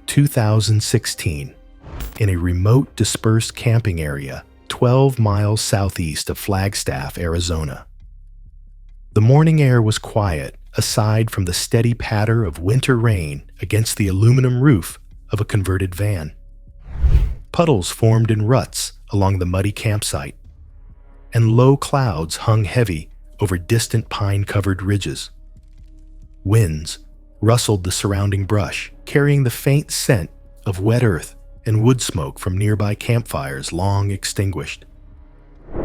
2016, in a remote dispersed camping area 12 miles southeast of Flagstaff, Arizona. The morning air was quiet, aside from the steady patter of winter rain against the aluminum roof of a converted van. Puddles formed in ruts along the muddy campsite, and low clouds hung heavy over distant pine-covered ridges. Winds rustled the surrounding brush, carrying the faint scent of wet earth and wood smoke from nearby campfires long extinguished.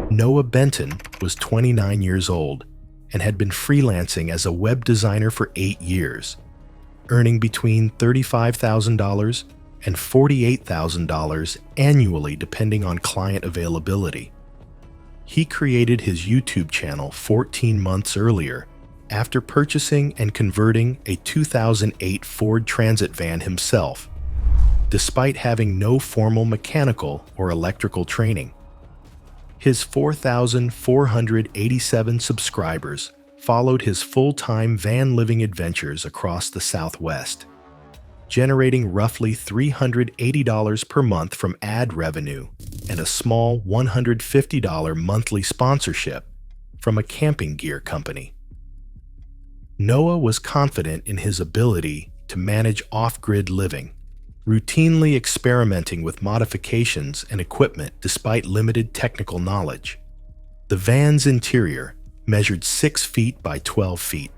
Noah Benton was 29 years old and had been freelancing as a web designer for 8 years, earning between $35,000 and $48,000 annually depending on client availability. He created his YouTube channel 14 months earlier after purchasing and converting a 2008 Ford Transit van himself, despite having no formal mechanical or electrical training. His 4,487 subscribers followed his full-time van living adventures across the Southwest, generating roughly $380 per month from ad revenue and a small $150 monthly sponsorship from a camping gear company. Noah was confident in his ability to manage off-grid living, routinely experimenting with modifications and equipment despite limited technical knowledge. The van's interior measured 6 feet by 12 feet,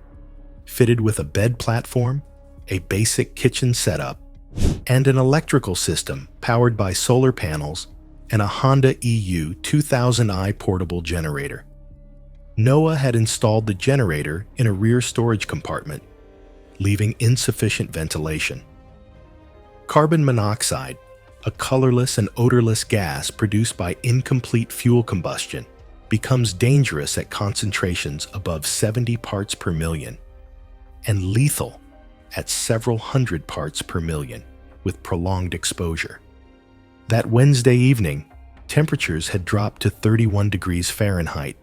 fitted with a bed platform, a basic kitchen setup, and an electrical system powered by solar panels and a Honda EU 2000i portable generator. Noah had installed the generator in a rear storage compartment, leaving insufficient ventilation. Carbon monoxide, a colorless and odorless gas produced by incomplete fuel combustion, becomes dangerous at concentrations above 70 parts per million and lethal at several hundred parts per million with prolonged exposure. That Wednesday evening, temperatures had dropped to 31 degrees Fahrenheit,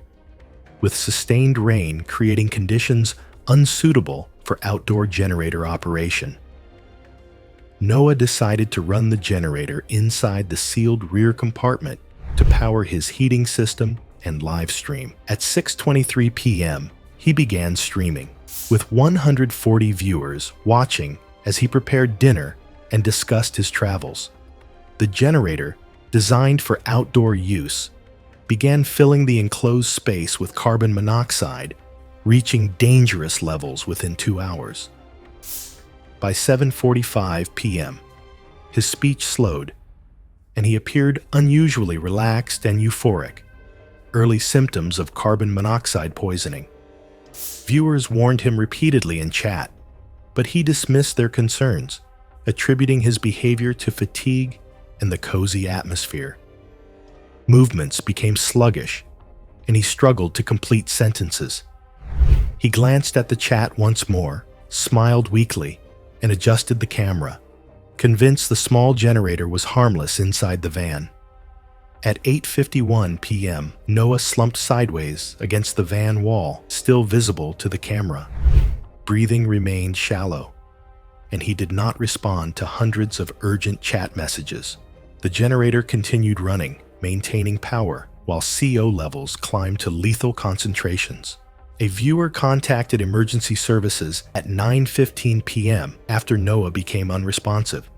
with sustained rain creating conditions unsuitable for outdoor generator operation. Noah decided to run the generator inside the sealed rear compartment to power his heating system and live stream. At 6:23 p.m., he began streaming, with 140 viewers watching as he prepared dinner and discussed his travels. The generator, designed for outdoor use, began filling the enclosed space with carbon monoxide, reaching dangerous levels within 2 hours. By 7:45 p.m., his speech slowed, and he appeared unusually relaxed and euphoric, early symptoms of carbon monoxide poisoning. Viewers warned him repeatedly in chat, but he dismissed their concerns, attributing his behavior to fatigue and the cozy atmosphere. Movements became sluggish, and he struggled to complete sentences. He glanced at the chat once more, smiled weakly, and adjusted the camera, convinced the small generator was harmless inside the van. At 8:51 p.m., Noah slumped sideways against the van wall, still visible to the camera. Breathing remained shallow, and he did not respond to hundreds of urgent chat messages. The generator continued running, maintaining power, while CO levels climbed to lethal concentrations. A viewer contacted emergency services at 9:15 p.m. after Noah became unresponsive.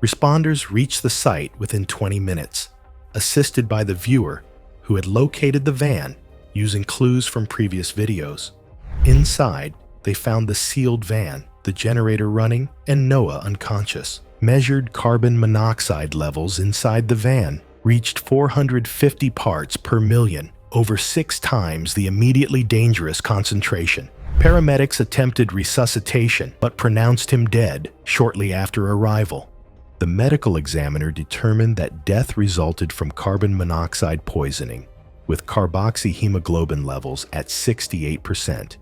Responders reached the site within 20 minutes, assisted by the viewer who had located the van using clues from previous videos. Inside, they found the sealed van, the generator running, and Noah unconscious. Measured carbon monoxide levels inside the van reached 450 parts per million, over 6 times the immediately dangerous concentration. Paramedics attempted resuscitation but pronounced him dead shortly after arrival. The medical examiner determined that death resulted from carbon monoxide poisoning, with carboxyhemoglobin levels at 68%,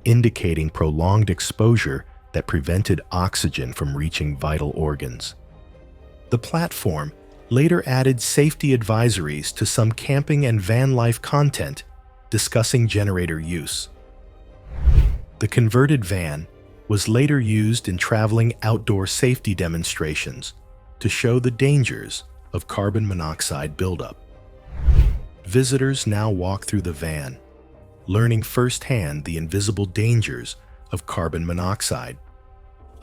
indicating prolonged exposure that prevented oxygen from reaching vital organs. The platform later added safety advisories to some camping and van life content discussing generator use. The converted van was later used in traveling outdoor safety demonstrations to show the dangers of carbon monoxide buildup. Visitors now walk through the van, learning firsthand the invisible dangers of carbon monoxide,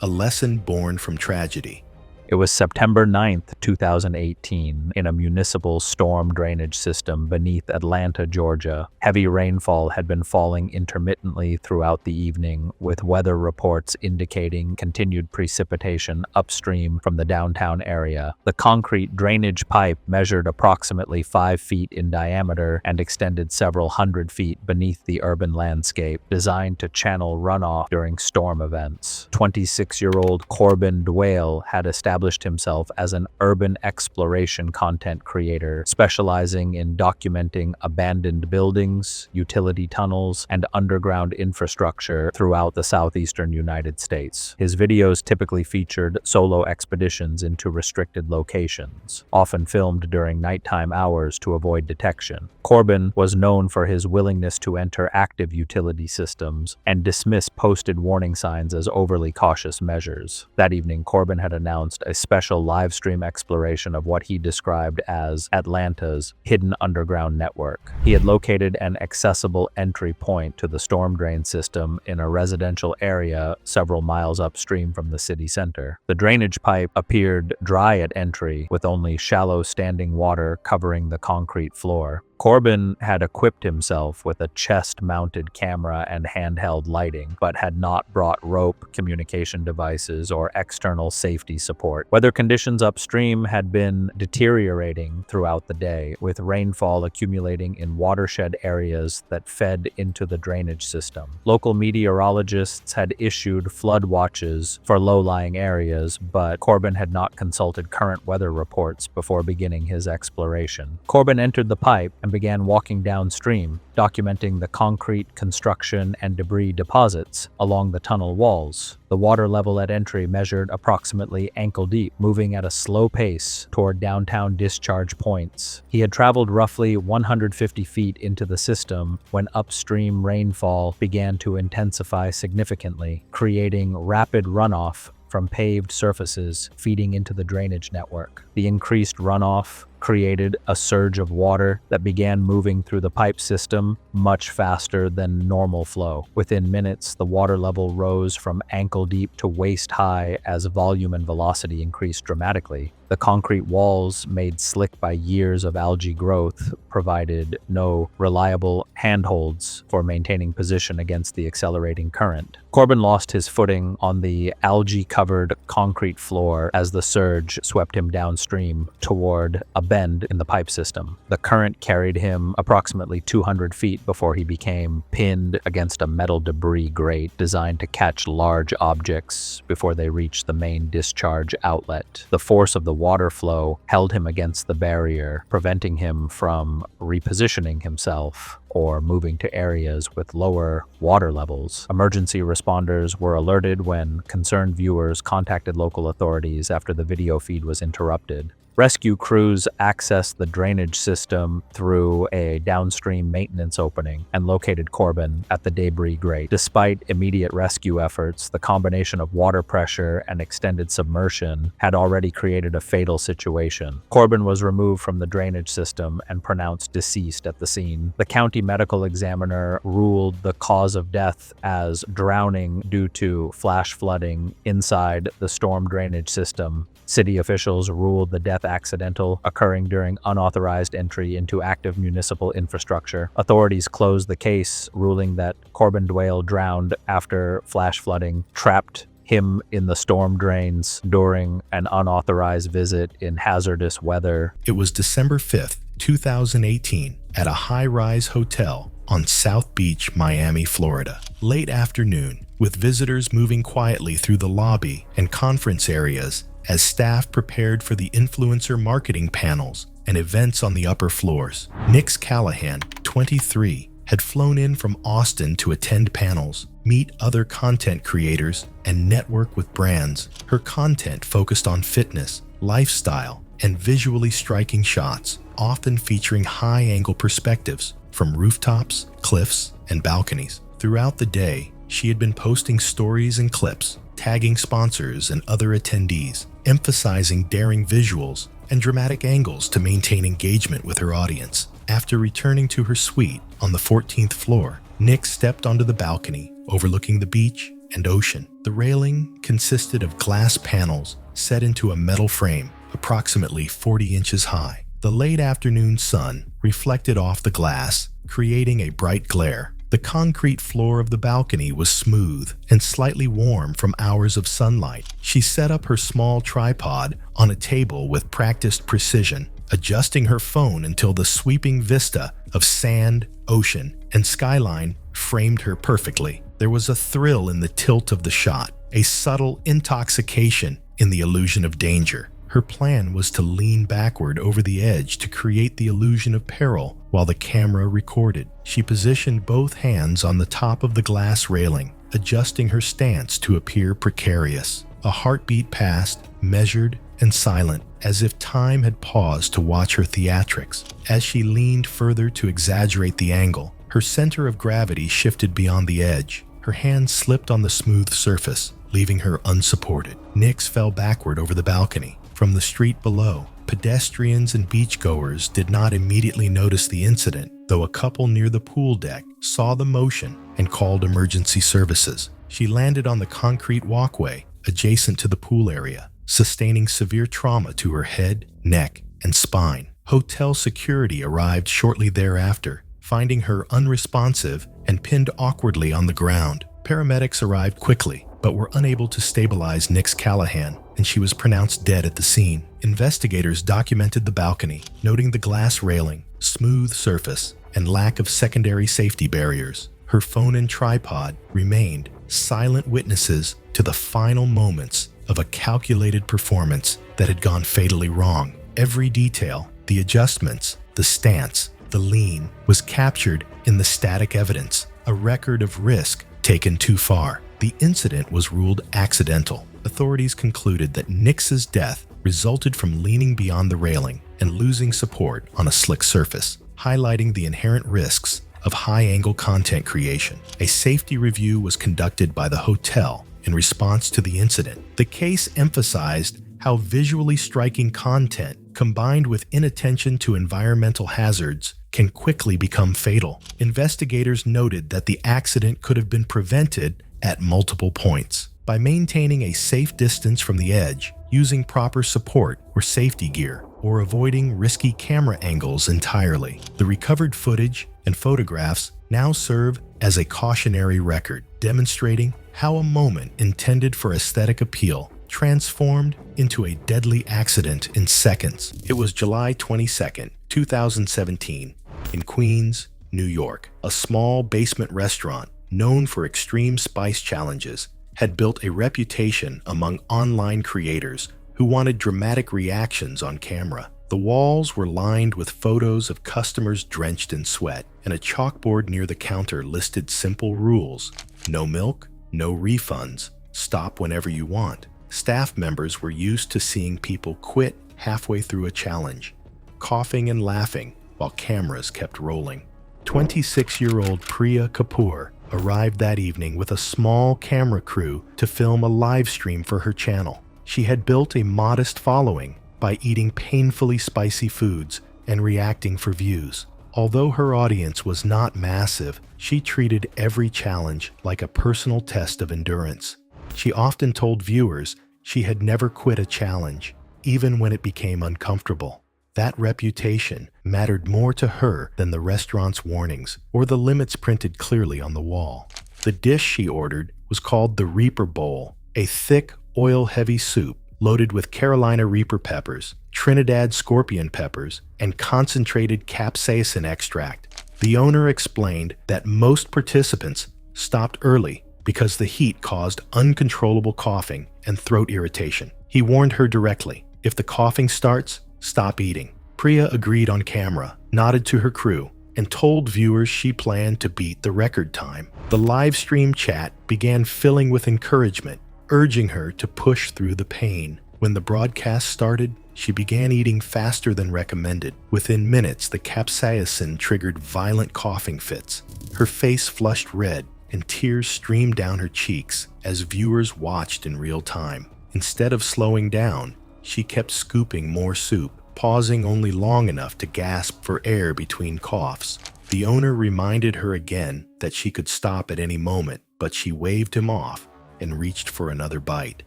a lesson born from tragedy. It was September 9th, 2018, in a municipal storm drainage system beneath Atlanta, Georgia. Heavy rainfall had been falling intermittently throughout the evening, with weather reports indicating continued precipitation upstream from the downtown area. The concrete drainage pipe measured approximately 5 feet in diameter and extended several hundred feet beneath the urban landscape, designed to channel runoff during storm events. 26-year-old Corbin Dwale had established himself as an urban exploration content creator, specializing in documenting abandoned buildings, utility tunnels, and underground infrastructure throughout the southeastern United States. His videos typically featured solo expeditions into restricted locations, often filmed during nighttime hours to avoid detection. Corbin was known for his willingness to enter active utility systems and dismiss posted warning signs as overly cautious measures. That evening, Corbin had announced a special live stream exploration of what he described as Atlanta's hidden underground network. He had located an accessible entry point to the storm drain system in a residential area several miles upstream from the city center. The drainage pipe appeared dry at entry, with only shallow standing water covering the concrete floor. Corbin had equipped himself with a chest-mounted camera and handheld lighting, but had not brought rope, communication devices, or external safety support. Weather conditions upstream had been deteriorating throughout the day, with rainfall accumulating in watershed areas that fed into the drainage system. Local meteorologists had issued flood watches for low-lying areas, but Corbin had not consulted current weather reports before beginning his exploration. Corbin entered the pipe and began walking downstream, documenting the concrete, construction, and debris deposits along the tunnel walls. The water level at entry measured approximately ankle deep, moving at a slow pace toward downtown discharge points. He had traveled roughly 150 feet into the system when upstream rainfall began to intensify significantly, creating rapid runoff from paved surfaces feeding into the drainage network. The increased runoff created a surge of water that began moving through the pipe system much faster than normal flow. Within minutes, the water level rose from ankle deep to waist high as volume and velocity increased dramatically. The concrete walls, made slick by years of algae growth, provided no reliable handholds for maintaining position against the accelerating current. Corbin lost his footing on the algae-covered concrete floor as the surge swept him downstream toward a bend in the pipe system. The current carried him approximately 200 feet before he became pinned against a metal debris grate designed to catch large objects before they reached the main discharge outlet. The force of the water flow held him against the barrier, preventing him from repositioning himself or moving to areas with lower water levels. Emergency responders were alerted when concerned viewers contacted local authorities after the video feed was interrupted. Rescue crews accessed the drainage system through a downstream maintenance opening and located Corbin at the debris grate. Despite immediate rescue efforts, the combination of water pressure and extended submersion had already created a fatal situation. Corbin was removed from the drainage system and pronounced deceased at the scene. The county medical examiner ruled the cause of death as drowning due to flash flooding inside the storm drainage system. City officials ruled the death accidental, occurring during unauthorized entry into active municipal infrastructure. Authorities closed the case, ruling that Corbin Dwale drowned after flash flooding trapped him in the storm drains during an unauthorized visit in hazardous weather. It was December 5th, 2018, at a high-rise hotel on South Beach, Miami, Florida. Late afternoon, with visitors moving quietly through the lobby and conference areas as staff prepared for the influencer marketing panels and events on the upper floors. Nix Callahan, 23, had flown in from Austin to attend panels, meet other content creators, and network with brands. Her content focused on fitness, lifestyle, and visually striking shots, often featuring high-angle perspectives from rooftops, cliffs, and balconies. Throughout the day, she had been posting stories and clips, tagging sponsors and other attendees, emphasizing daring visuals and dramatic angles to maintain engagement with her audience. After returning to her suite on the 14th floor, Nick stepped onto the balcony overlooking the beach and ocean. The railing consisted of glass panels set into a metal frame, approximately 40 inches high. The late afternoon sun reflected off the glass, creating a bright glare. The concrete floor of the balcony was smooth and slightly warm from hours of sunlight. She set up her small tripod on a table with practiced precision, adjusting her phone until the sweeping vista of sand, ocean, and skyline framed her perfectly. There was a thrill in the tilt of the shot, a subtle intoxication in the illusion of danger. Her plan was to lean backward over the edge to create the illusion of peril while the camera recorded. She positioned both hands on the top of the glass railing, adjusting her stance to appear precarious. A heartbeat passed, measured and silent, as if time had paused to watch her theatrics. As she leaned further to exaggerate the angle, her center of gravity shifted beyond the edge. Her hand slipped on the smooth surface, leaving her unsupported. Nix fell backward over the balcony. From the street below, pedestrians and beachgoers did not immediately notice the incident, though a couple near the pool deck saw the motion and called emergency services. She landed on the concrete walkway adjacent to the pool area, sustaining severe trauma to her head, neck, and spine. Hotel security arrived shortly thereafter, finding her unresponsive and pinned awkwardly on the ground. Paramedics arrived quickly, but were unable to stabilize Nix Callahan, and she was pronounced dead at the scene. Investigators documented the balcony, noting the glass railing, smooth surface, and lack of secondary safety barriers. Her phone and tripod remained silent witnesses to the final moments of a calculated performance that had gone fatally wrong. Every detail, the adjustments, the stance, the lean, was captured in the static evidence, a record of risk taken too far. The incident was ruled accidental. Authorities concluded that Nix's death resulted from leaning beyond the railing and losing support on a slick surface, highlighting the inherent risks of high-angle content creation. A safety review was conducted by the hotel in response to the incident. The case emphasized how visually striking content combined with inattention to environmental hazards can quickly become fatal. Investigators noted that the accident could have been prevented at multiple points by maintaining a safe distance from the edge, using proper support or safety gear, or avoiding risky camera angles entirely. The recovered footage and photographs now serve as a cautionary record, demonstrating how a moment intended for aesthetic appeal transformed into a deadly accident in seconds. It was July 22nd, 2017, in Queens, New York. A small basement restaurant known for extreme spice challenges had built a reputation among online creators who wanted dramatic reactions on camera. The walls were lined with photos of customers drenched in sweat, and a chalkboard near the counter listed simple rules: no milk, no refunds, stop whenever you want. Staff members were used to seeing people quit halfway through a challenge, coughing and laughing while cameras kept rolling. 26-year-old Priya Kapoor arrived that evening with a small camera crew to film a live stream for her channel. She had built a modest following by eating painfully spicy foods and reacting for views. Although her audience was not massive, she treated every challenge like a personal test of endurance. She often told viewers she had never quit a challenge, even when it became uncomfortable. That reputation mattered more to her than the restaurant's warnings or the limits printed clearly on the wall. The dish she ordered was called the Reaper Bowl, a thick, oil-heavy soup loaded with Carolina Reaper peppers, Trinidad scorpion peppers, and concentrated capsaicin extract. The owner explained that most participants stopped early because the heat caused uncontrollable coughing and throat irritation. He warned her directly, if the coughing starts, stop eating. Priya agreed on camera, nodded to her crew, and told viewers she planned to beat the record time. The live stream chat began filling with encouragement, urging her to push through the pain. When the broadcast started, she began eating faster than recommended. Within minutes, the capsaicin triggered violent coughing fits. Her face flushed red, and tears streamed down her cheeks as viewers watched in real time. Instead of slowing down, she kept scooping more soup, pausing only long enough to gasp for air between coughs. The owner reminded her again that she could stop at any moment, but she waved him off, and reached for another bite.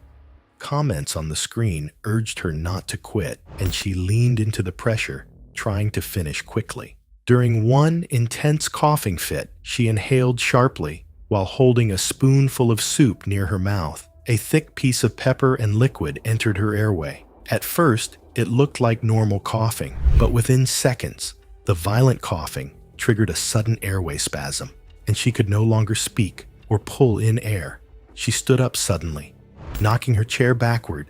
Comments on the screen urged her not to quit, and she leaned into the pressure, trying to finish quickly. During one intense coughing fit, she inhaled sharply while holding a spoonful of soup near her mouth. A thick piece of pepper and liquid entered her airway. At first, it looked like normal coughing, but within seconds, the violent coughing triggered a sudden airway spasm, and she could no longer speak or pull in air. She stood up suddenly, knocking her chair backward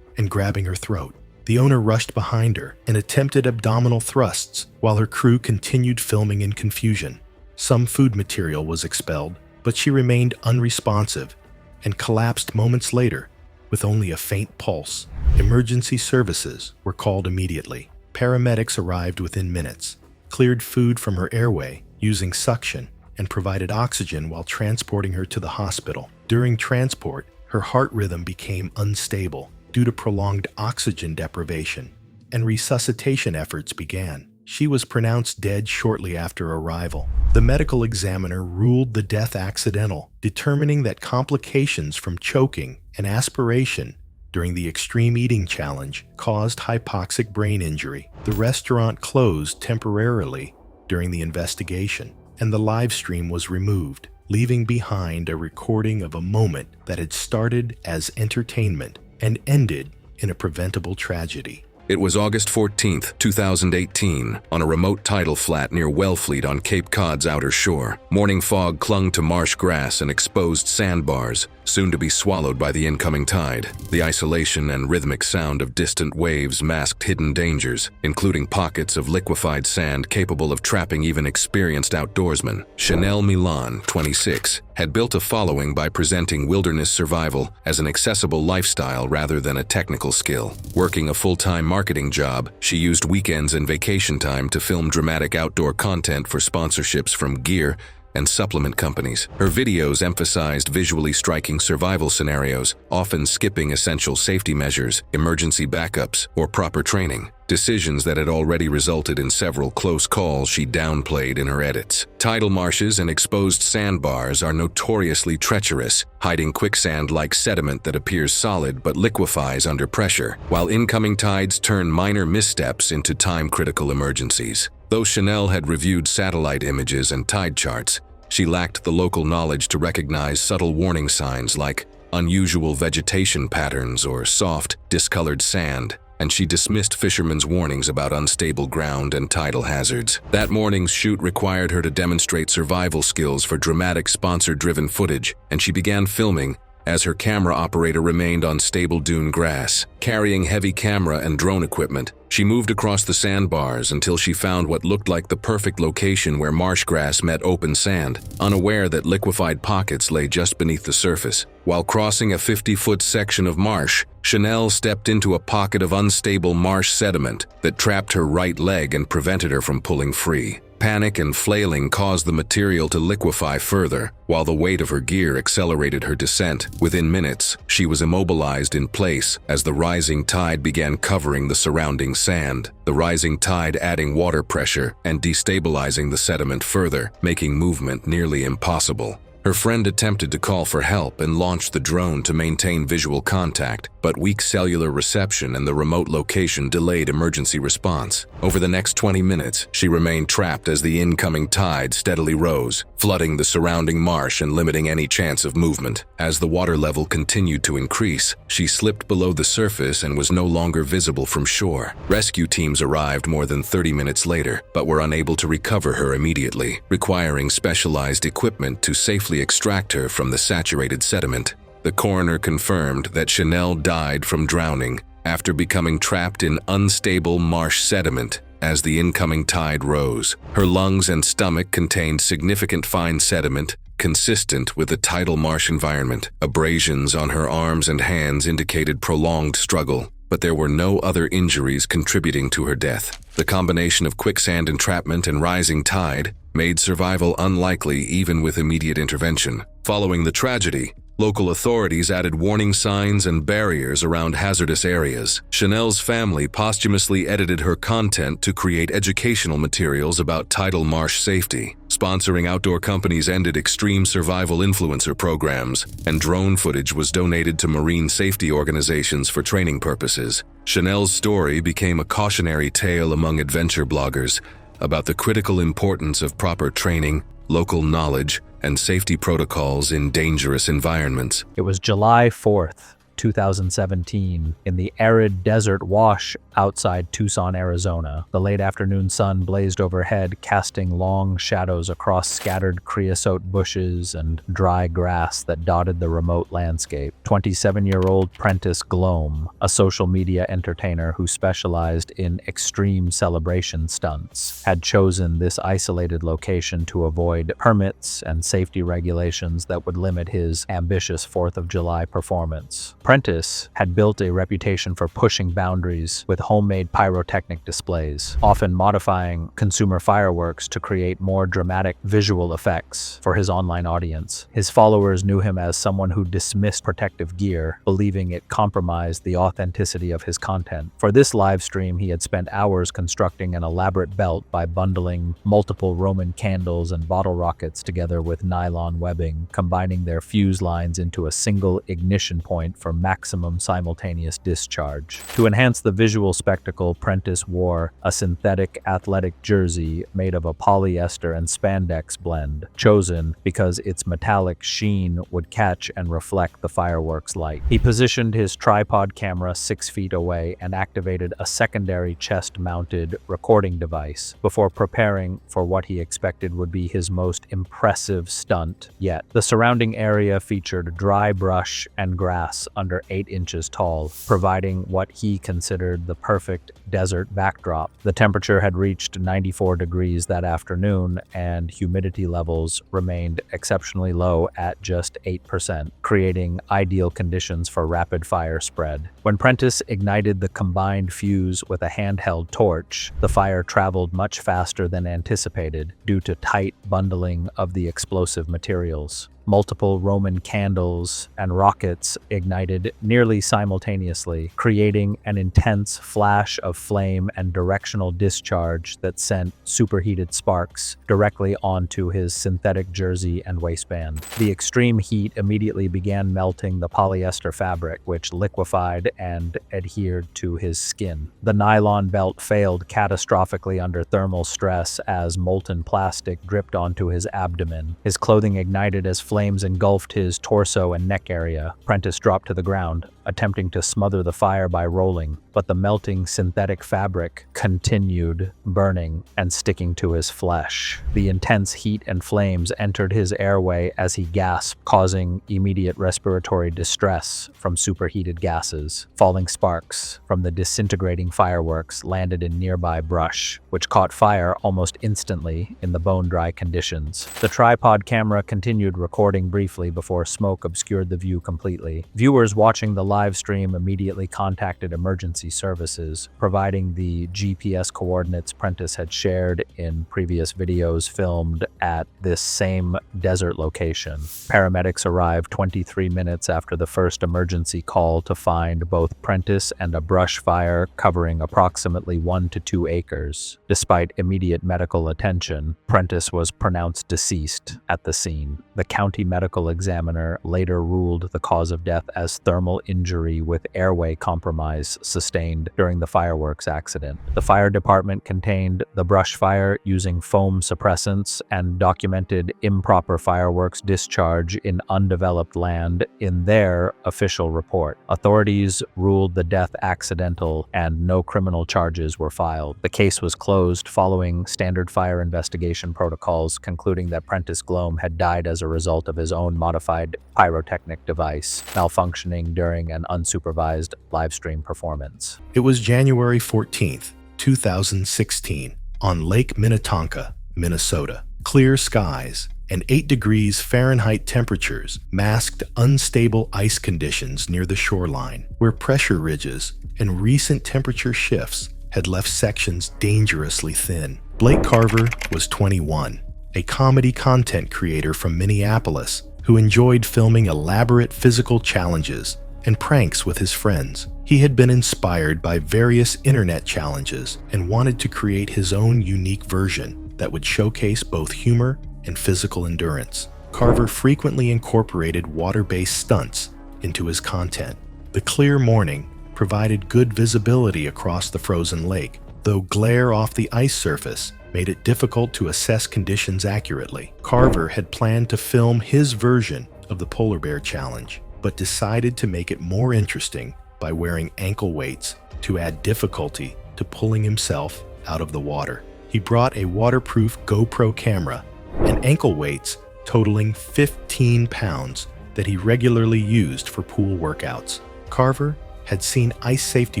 and grabbing her throat. The owner rushed behind her and attempted abdominal thrusts while her crew continued filming in confusion. Some food material was expelled, but she remained unresponsive and collapsed moments later with only a faint pulse. Emergency services were called immediately. Paramedics arrived within minutes, cleared food from her airway using suction, and provided oxygen while transporting her to the hospital. During transport, her heart rhythm became unstable due to prolonged oxygen deprivation, and resuscitation efforts began. She was pronounced dead shortly after arrival. The medical examiner ruled the death accidental, determining that complications from choking and aspiration during the extreme eating challenge caused hypoxic brain injury. The restaurant closed temporarily during the investigation, and the live stream was removed, leaving behind a recording of a moment that had started as entertainment and ended in a preventable tragedy. It was August 14, 2018, on a remote tidal flat near Wellfleet on Cape Cod's outer shore. Morning fog clung to marsh grass and exposed sandbars, soon to be swallowed by the incoming tide. The isolation and rhythmic sound of distant waves masked hidden dangers, including pockets of liquefied sand capable of trapping even experienced outdoorsmen. Chanel Milan, 26, had built a following by presenting wilderness survival as an accessible lifestyle rather than a technical skill. Working a full-time marketing job, she used weekends and vacation time to film dramatic outdoor content for sponsorships from gear and supplement companies. Her videos emphasized visually striking survival scenarios, often skipping essential safety measures, emergency backups, or proper training. Decisions that had already resulted in several close calls she downplayed in her edits. Tidal marshes and exposed sandbars are notoriously treacherous, hiding quicksand-like sediment that appears solid but liquefies under pressure, while incoming tides turn minor missteps into time-critical emergencies. Though Chanel had reviewed satellite images and tide charts, she lacked the local knowledge to recognize subtle warning signs like unusual vegetation patterns or soft, discolored sand, and she dismissed fishermen's warnings about unstable ground and tidal hazards. That morning's shoot required her to demonstrate survival skills for dramatic sponsor-driven footage, and she began filming as her camera operator remained on stable dune grass. Carrying heavy camera and drone equipment, she moved across the sandbars until she found what looked like the perfect location where marsh grass met open sand, unaware that liquefied pockets lay just beneath the surface. While crossing a 50-foot section of marsh, Chanel stepped into a pocket of unstable marsh sediment that trapped her right leg and prevented her from pulling free. Panic and flailing caused the material to liquefy further, while the weight of her gear accelerated her descent. Within minutes, she was immobilized in place as the rising tide began covering the surrounding sand, the rising tide adding water pressure and destabilizing the sediment further, making movement nearly impossible. Her friend attempted to call for help and launched the drone to maintain visual contact, but weak cellular reception and the remote location delayed emergency response. Over the next 20 minutes, she remained trapped as the incoming tide steadily rose, flooding the surrounding marsh and limiting any chance of movement. As the water level continued to increase, she slipped below the surface and was no longer visible from shore. Rescue teams arrived more than 30 minutes later, but were unable to recover her immediately, requiring specialized equipment to safely extract her from the saturated sediment. The coroner confirmed that Chanel died from drowning after becoming trapped in unstable marsh sediment as the incoming tide rose. Her lungs and stomach contained significant fine sediment consistent with the tidal marsh environment. Abrasions on her arms and hands indicated prolonged struggle, but there were no other injuries contributing to her death. The combination of quicksand entrapment and rising tide made survival unlikely even with immediate intervention. Following the tragedy, Local authorities added warning signs and barriers around hazardous areas. Chanel's family posthumously edited her content to create educational materials about tidal marsh safety. Sponsoring outdoor companies ended extreme survival influencer programs, and drone footage was donated to marine safety organizations for training purposes. Chanel's story became a cautionary tale among adventure bloggers about the critical importance of proper training, local knowledge, and safety protocols in dangerous environments. It was July 4th, 2017, in the arid desert wash outside Tucson, Arizona. The late afternoon sun blazed overhead, casting long shadows across scattered creosote bushes and dry grass that dotted the remote landscape. 27-year-old Prentice Glome, a social media entertainer who specialized in extreme celebration stunts, had chosen this isolated location to avoid permits and safety regulations that would limit his ambitious 4th of July performance. Prentice had built a reputation for pushing boundaries with homemade pyrotechnic displays, often modifying consumer fireworks to create more dramatic visual effects for his online audience. His followers knew him as someone who dismissed protective gear, believing it compromised the authenticity of his content. For this live stream, he had spent hours constructing an elaborate belt by bundling multiple Roman candles and bottle rockets together with nylon webbing, combining their fuse lines into a single ignition point for maximum simultaneous discharge. To enhance the visual spectacle, Prentice wore a synthetic athletic jersey made of a polyester and spandex blend, chosen because its metallic sheen would catch and reflect the fireworks light. He positioned his tripod camera 6 feet away and activated a secondary chest-mounted recording device before preparing for what he expected would be his most impressive stunt yet. The surrounding area featured dry brush and grass under 8 inches tall, providing what he considered the perfect desert backdrop. The temperature had reached 94 degrees that afternoon, and humidity levels remained exceptionally low at just 8%, creating ideal conditions for rapid fire spread. When Prentice ignited the combined fuse with a handheld torch, the fire traveled much faster than anticipated due to tight bundling of the explosive materials. Multiple Roman candles and rockets ignited nearly simultaneously, creating an intense flash of flame and directional discharge that sent superheated sparks directly onto his synthetic jersey and waistband. The extreme heat immediately began melting the polyester fabric, which liquefied and adhered to his skin. The nylon belt failed catastrophically under thermal stress as molten plastic dripped onto his abdomen. His clothing ignited as flames engulfed his torso and neck area. Prentice dropped to the ground, attempting to smother the fire by rolling, but the melting synthetic fabric continued burning and sticking to his flesh. The intense heat and flames entered his airway as he gasped, causing immediate respiratory distress from superheated gases. Falling sparks from the disintegrating fireworks landed in nearby brush, which caught fire almost instantly in the bone-dry conditions. The tripod camera continued recording briefly before smoke obscured the view completely. Viewers watching the live stream immediately contacted emergency services, providing the GPS coordinates Prentice had shared in previous videos filmed at this same desert location. Paramedics arrived 23 minutes after the first emergency call to find both Prentice and a brush fire covering approximately 1 to 2 acres. Despite immediate medical attention, Prentice was pronounced deceased at the scene. The county medical examiner later ruled the cause of death as thermal injury with airway compromise sustained during the fireworks accident. The fire department contained the brush fire using foam suppressants and documented improper fireworks discharge in undeveloped land in their official report. Authorities ruled the death accidental and no criminal charges were filed. The case was closed following standard fire investigation protocols concluding that Prentice Glome had died as a result of his own modified pyrotechnic device malfunctioning during an unsupervised livestream performance. It was January 14th, 2016, on Lake Minnetonka, Minnesota. Clear skies and 8 degrees Fahrenheit temperatures masked unstable ice conditions near the shoreline, where pressure ridges and recent temperature shifts had left sections dangerously thin. Blake Carver was 21, a comedy content creator from Minneapolis who enjoyed filming elaborate physical challenges and pranks with his friends. He had been inspired by various internet challenges and wanted to create his own unique version that would showcase both humor and physical endurance. Carver frequently incorporated water-based stunts into his content. The clear morning provided good visibility across the frozen lake, though glare off the ice surface made it difficult to assess conditions accurately. Carver had planned to film his version of the polar bear challenge, but decided to make it more interesting by wearing ankle weights to add difficulty to pulling himself out of the water. He brought a waterproof GoPro camera and ankle weights totaling 15 pounds that he regularly used for pool workouts. Carver had seen ice safety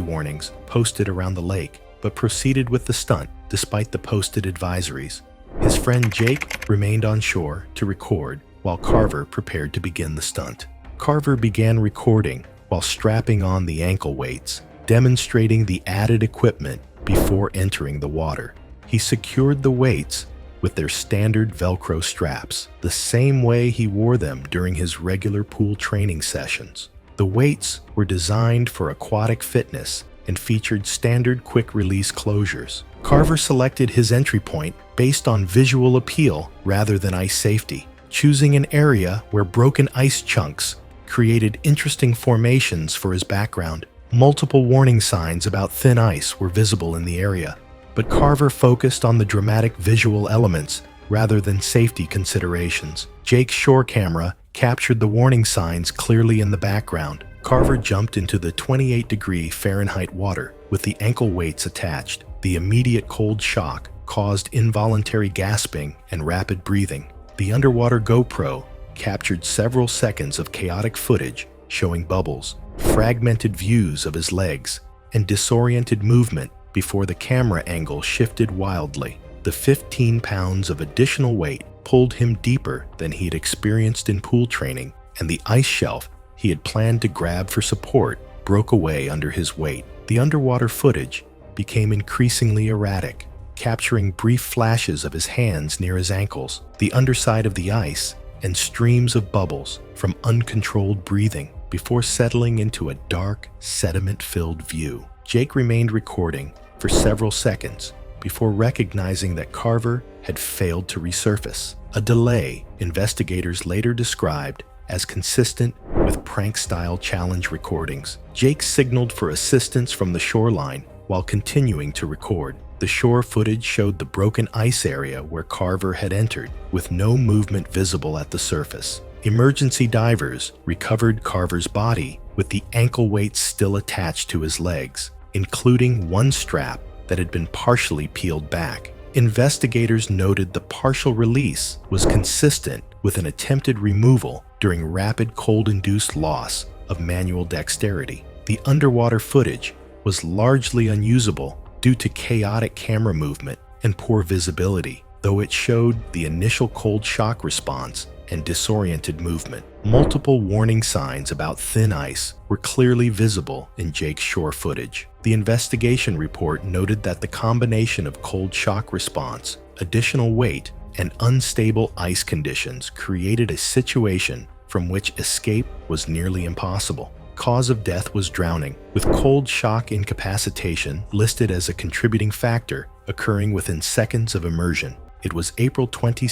warnings posted around the lake, but proceeded with the stunt despite the posted advisories. His friend Jake remained on shore to record while Carver prepared to begin the stunt. Carver began recording while strapping on the ankle weights, demonstrating the added equipment before entering the water. He secured the weights with their standard Velcro straps, the same way he wore them during his regular pool training sessions. The weights were designed for aquatic fitness and featured standard quick-release closures. Carver selected his entry point based on visual appeal rather than ice safety, choosing an area where broken ice chunks created interesting formations for his background. Multiple warning signs about thin ice were visible in the area, but Carver focused on the dramatic visual elements rather than safety considerations. Jake's shore camera captured the warning signs clearly in the background. Carver jumped into the 28-degree Fahrenheit water with the ankle weights attached. The immediate cold shock caused involuntary gasping and rapid breathing. The underwater GoPro captured several seconds of chaotic footage showing bubbles, fragmented views of his legs, and disoriented movement before the camera angle shifted wildly. The 15 pounds of additional weight pulled him deeper than he had experienced in pool training, and the ice shelf he had planned to grab for support broke away under his weight. The underwater footage became increasingly erratic, capturing brief flashes of his hands near his ankles, the underside of the ice, and streams of bubbles from uncontrolled breathing before settling into a dark, sediment-filled view. Jake remained recording for several seconds before recognizing that Carver had failed to resurface, a delay investigators later described as consistent with prank-style challenge recordings. Jake signaled for assistance from the shoreline while continuing to record. The shore footage showed the broken ice area where Carver had entered, with no movement visible at the surface. Emergency divers recovered Carver's body with the ankle weights still attached to his legs, including one strap that had been partially peeled back. Investigators noted the partial release was consistent with an attempted removal during rapid cold-induced loss of manual dexterity. The underwater footage was largely unusable due to chaotic camera movement and poor visibility, though it showed the initial cold shock response and disoriented movement. Multiple warning signs about thin ice were clearly visible in Jake's shore footage. The investigation report noted that the combination of cold shock response, additional weight, and unstable ice conditions created a situation from which escape was nearly impossible. Cause of death was drowning, with cold shock incapacitation listed as a contributing factor occurring within seconds of immersion. It was April 22,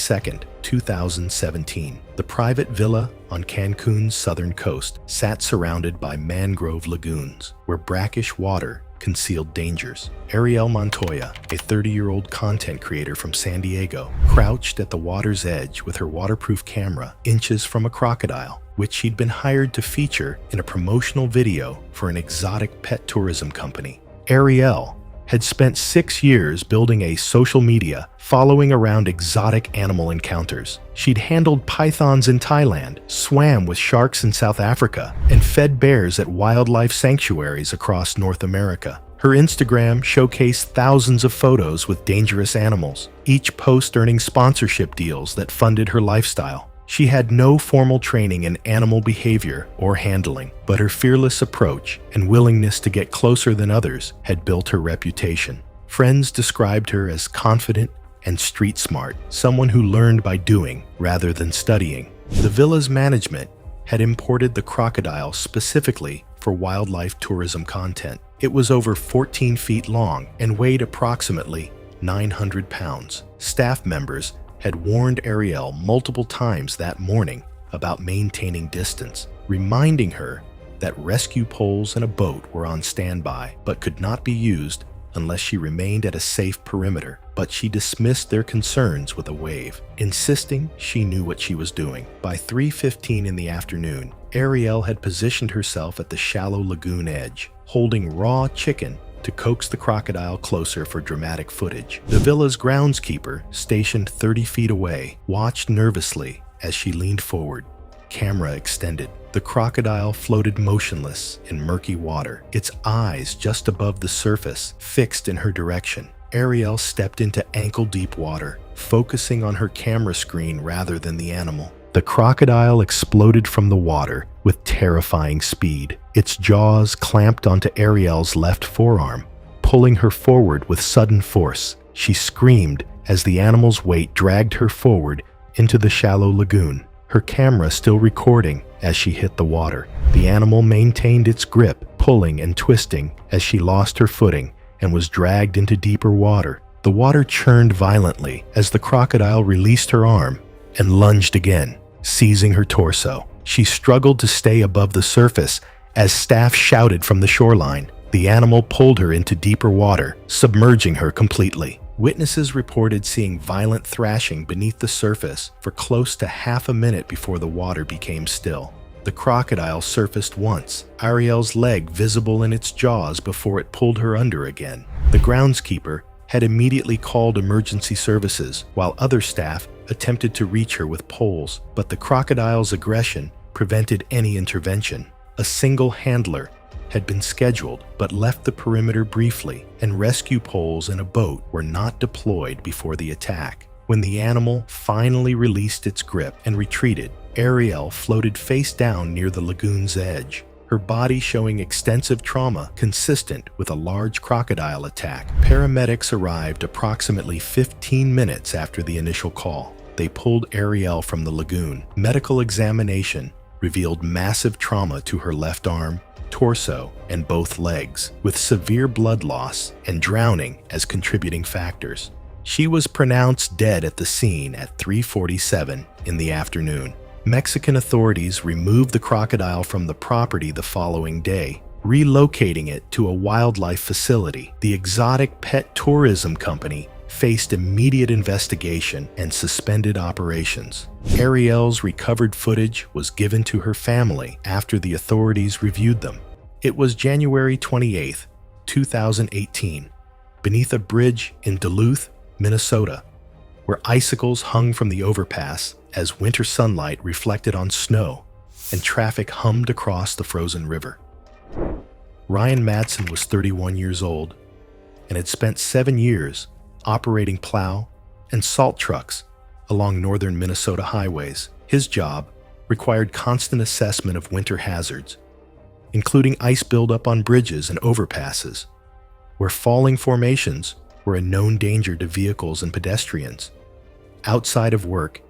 2017. The private villa on Cancun's southern coast sat surrounded by mangrove lagoons, where brackish water concealed dangers. Ariel Montoya, a 30-year-old content creator from San Diego, crouched at the water's edge with her waterproof camera inches from a crocodile, which she'd been hired to feature in a promotional video for an exotic pet tourism company. Ariel had spent 6 years building a social media following around exotic animal encounters. She'd handled pythons in Thailand, swam with sharks in South Africa, and fed bears at wildlife sanctuaries across North America. Her Instagram showcased thousands of photos with dangerous animals, each post earning sponsorship deals that funded her lifestyle. She had no formal training in animal behavior or handling, but her fearless approach and willingness to get closer than others had built her reputation. Friends described her as confident and street smart, someone who learned by doing rather than studying. The villa's management had imported the crocodile specifically for wildlife tourism content. It was over 14 feet long and weighed approximately 900 pounds. Staff members had warned Ariel multiple times that morning about maintaining distance, reminding her that rescue poles and a boat were on standby but could not be used unless she remained at a safe perimeter. But she dismissed their concerns with a wave, insisting she knew what she was doing. By 3:15 in the afternoon, Ariel had positioned herself at the shallow lagoon edge, holding raw chicken to coax the crocodile closer for dramatic footage. The villa's groundskeeper, stationed 30 feet away, watched nervously as she leaned forward, camera extended. The crocodile floated motionless in murky water, its eyes just above the surface, fixed in her direction. Ariel stepped into ankle-deep water, focusing on her camera screen rather than the animal. The crocodile exploded from the water with terrifying speed. Its jaws clamped onto Ariel's left forearm, pulling her forward with sudden force. She screamed as the animal's weight dragged her forward into the shallow lagoon, her camera still recording as she hit the water. The animal maintained its grip, pulling and twisting as she lost her footing and was dragged into deeper water. The water churned violently as the crocodile released her arm and lunged again, seizing her torso. She struggled to stay above the surface as staff shouted from the shoreline. The animal pulled her into deeper water, submerging her completely. Witnesses reported seeing violent thrashing beneath the surface for close to half a minute before the water became still. The crocodile surfaced once, Ariel's leg visible in its jaws before it pulled her under again. The groundskeeper had immediately called emergency services, while other staff attempted to reach her with poles, but the crocodile's aggression prevented any intervention. A single handler had been scheduled but left the perimeter briefly, and rescue poles and a boat were not deployed before the attack. When the animal finally released its grip and retreated, Ariel floated face down near the lagoon's edge, her body showing extensive trauma consistent with a large crocodile attack. Paramedics arrived approximately 15 minutes after the initial call. They pulled Ariel from the lagoon. Medical examination revealed massive trauma to her left arm, torso, and both legs, with severe blood loss and drowning as contributing factors. She was pronounced dead at the scene at 3:47 in the afternoon. Mexican authorities removed the crocodile from the property the following day, relocating it to a wildlife facility. The exotic pet tourism company faced immediate investigation and suspended operations. Ariel's recovered footage was given to her family after the authorities reviewed them. It was January 28, 2018, beneath a bridge in Duluth, Minnesota, where icicles hung from the overpass as winter sunlight reflected on snow and traffic hummed across the frozen river. Ryan Madsen was 31 years old and had spent 7 years operating plow and salt trucks along northern Minnesota highways. His job required constant assessment of winter hazards, including ice buildup on bridges and overpasses, where falling formations were a known danger to vehicles and pedestrians. Outside of work,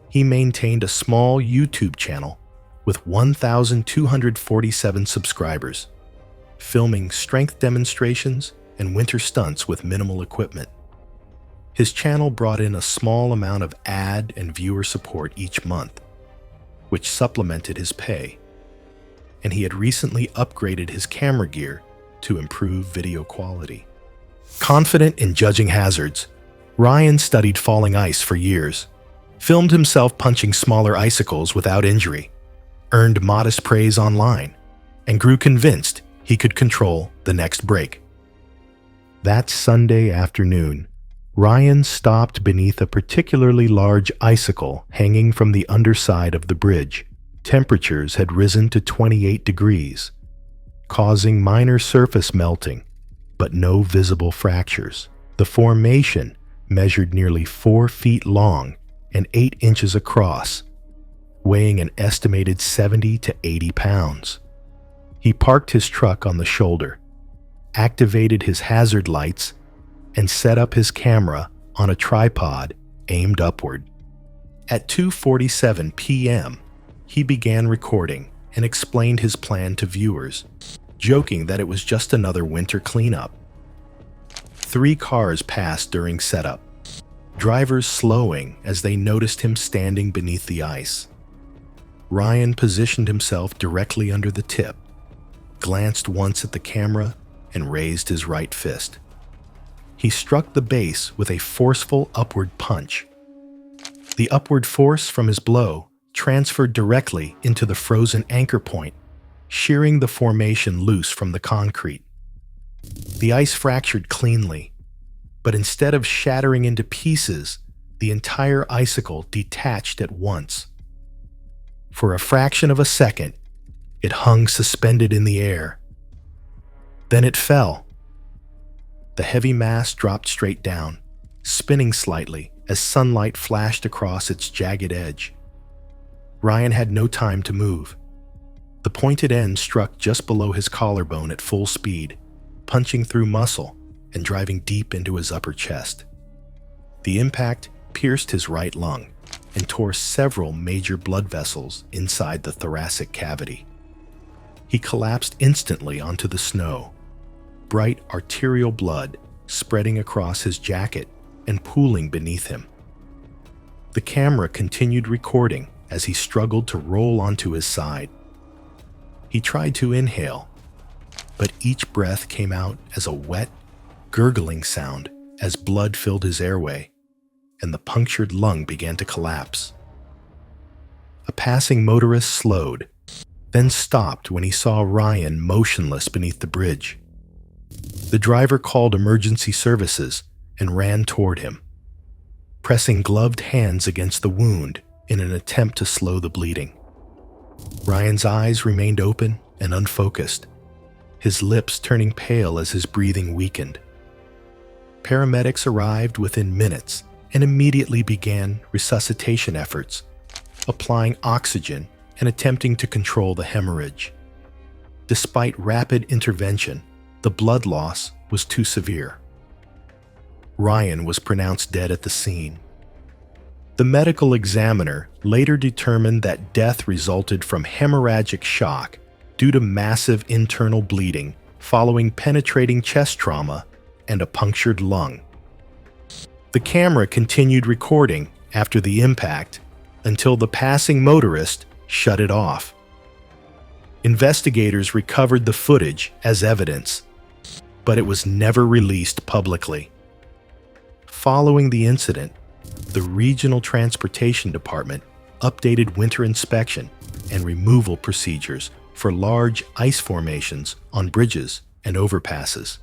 he maintained a small YouTube channel with 1,247 subscribers, filming strength demonstrations and winter stunts with minimal equipment. His channel brought in a small amount of ad and viewer support each month, which supplemented his pay, and he had recently upgraded his camera gear to improve video quality. Confident in judging hazards, Ryan studied falling ice for years, filmed himself punching smaller icicles without injury, earned modest praise online, and grew convinced he could control the next break. That Sunday afternoon, Ryan stopped beneath a particularly large icicle hanging from the underside of the bridge. Temperatures had risen to 28 degrees, causing minor surface melting, but no visible fractures. The formation measured nearly 4 feet long and 8 inches across, weighing an estimated 70 to 80 pounds. He parked his truck on the shoulder, activated his hazard lights, and set up his camera on a tripod aimed upward. At 2:47 p.m., he began recording and explained his plan to viewers, joking that it was just another winter cleanup. 3 cars passed during setup, drivers slowing as they noticed him standing beneath the ice. Ryan positioned himself directly under the tip, glanced once at the camera, and raised his right fist. He struck the base with a forceful upward punch. The upward force from his blow transferred directly into the frozen anchor point, shearing the formation loose from the concrete. The ice fractured cleanly, but instead of shattering into pieces, the entire icicle detached at once. For a fraction of a second, it hung suspended in the air. Then it fell. The heavy mass dropped straight down, spinning slightly as sunlight flashed across its jagged edge. Ryan had no time to move. The pointed end struck just below his collarbone at full speed, punching through muscle and driving deep into his upper chest. The impact pierced his right lung and tore several major blood vessels inside the thoracic cavity. He collapsed instantly onto the snow, bright arterial blood spreading across his jacket and pooling beneath him. The camera continued recording as he struggled to roll onto his side. He tried to inhale, but each breath came out as a wet, gurgling sound as blood filled his airway and the punctured lung began to collapse. A passing motorist slowed, then stopped when he saw Ryan motionless beneath the bridge. The driver called emergency services and ran toward him, pressing gloved hands against the wound in an attempt to slow the bleeding. Ryan's eyes remained open and unfocused, his lips turning pale as his breathing weakened. Paramedics arrived within minutes and immediately began resuscitation efforts, applying oxygen and attempting to control the hemorrhage. Despite rapid intervention, the blood loss was too severe. Ryan was pronounced dead at the scene. The medical examiner later determined that death resulted from hemorrhagic shock due to massive internal bleeding following penetrating chest trauma and a punctured lung. The camera continued recording after the impact until the passing motorist shut it off. Investigators recovered the footage as evidence, but it was never released publicly. Following the incident, the Regional Transportation Department updated winter inspection and removal procedures for large ice formations on bridges and overpasses.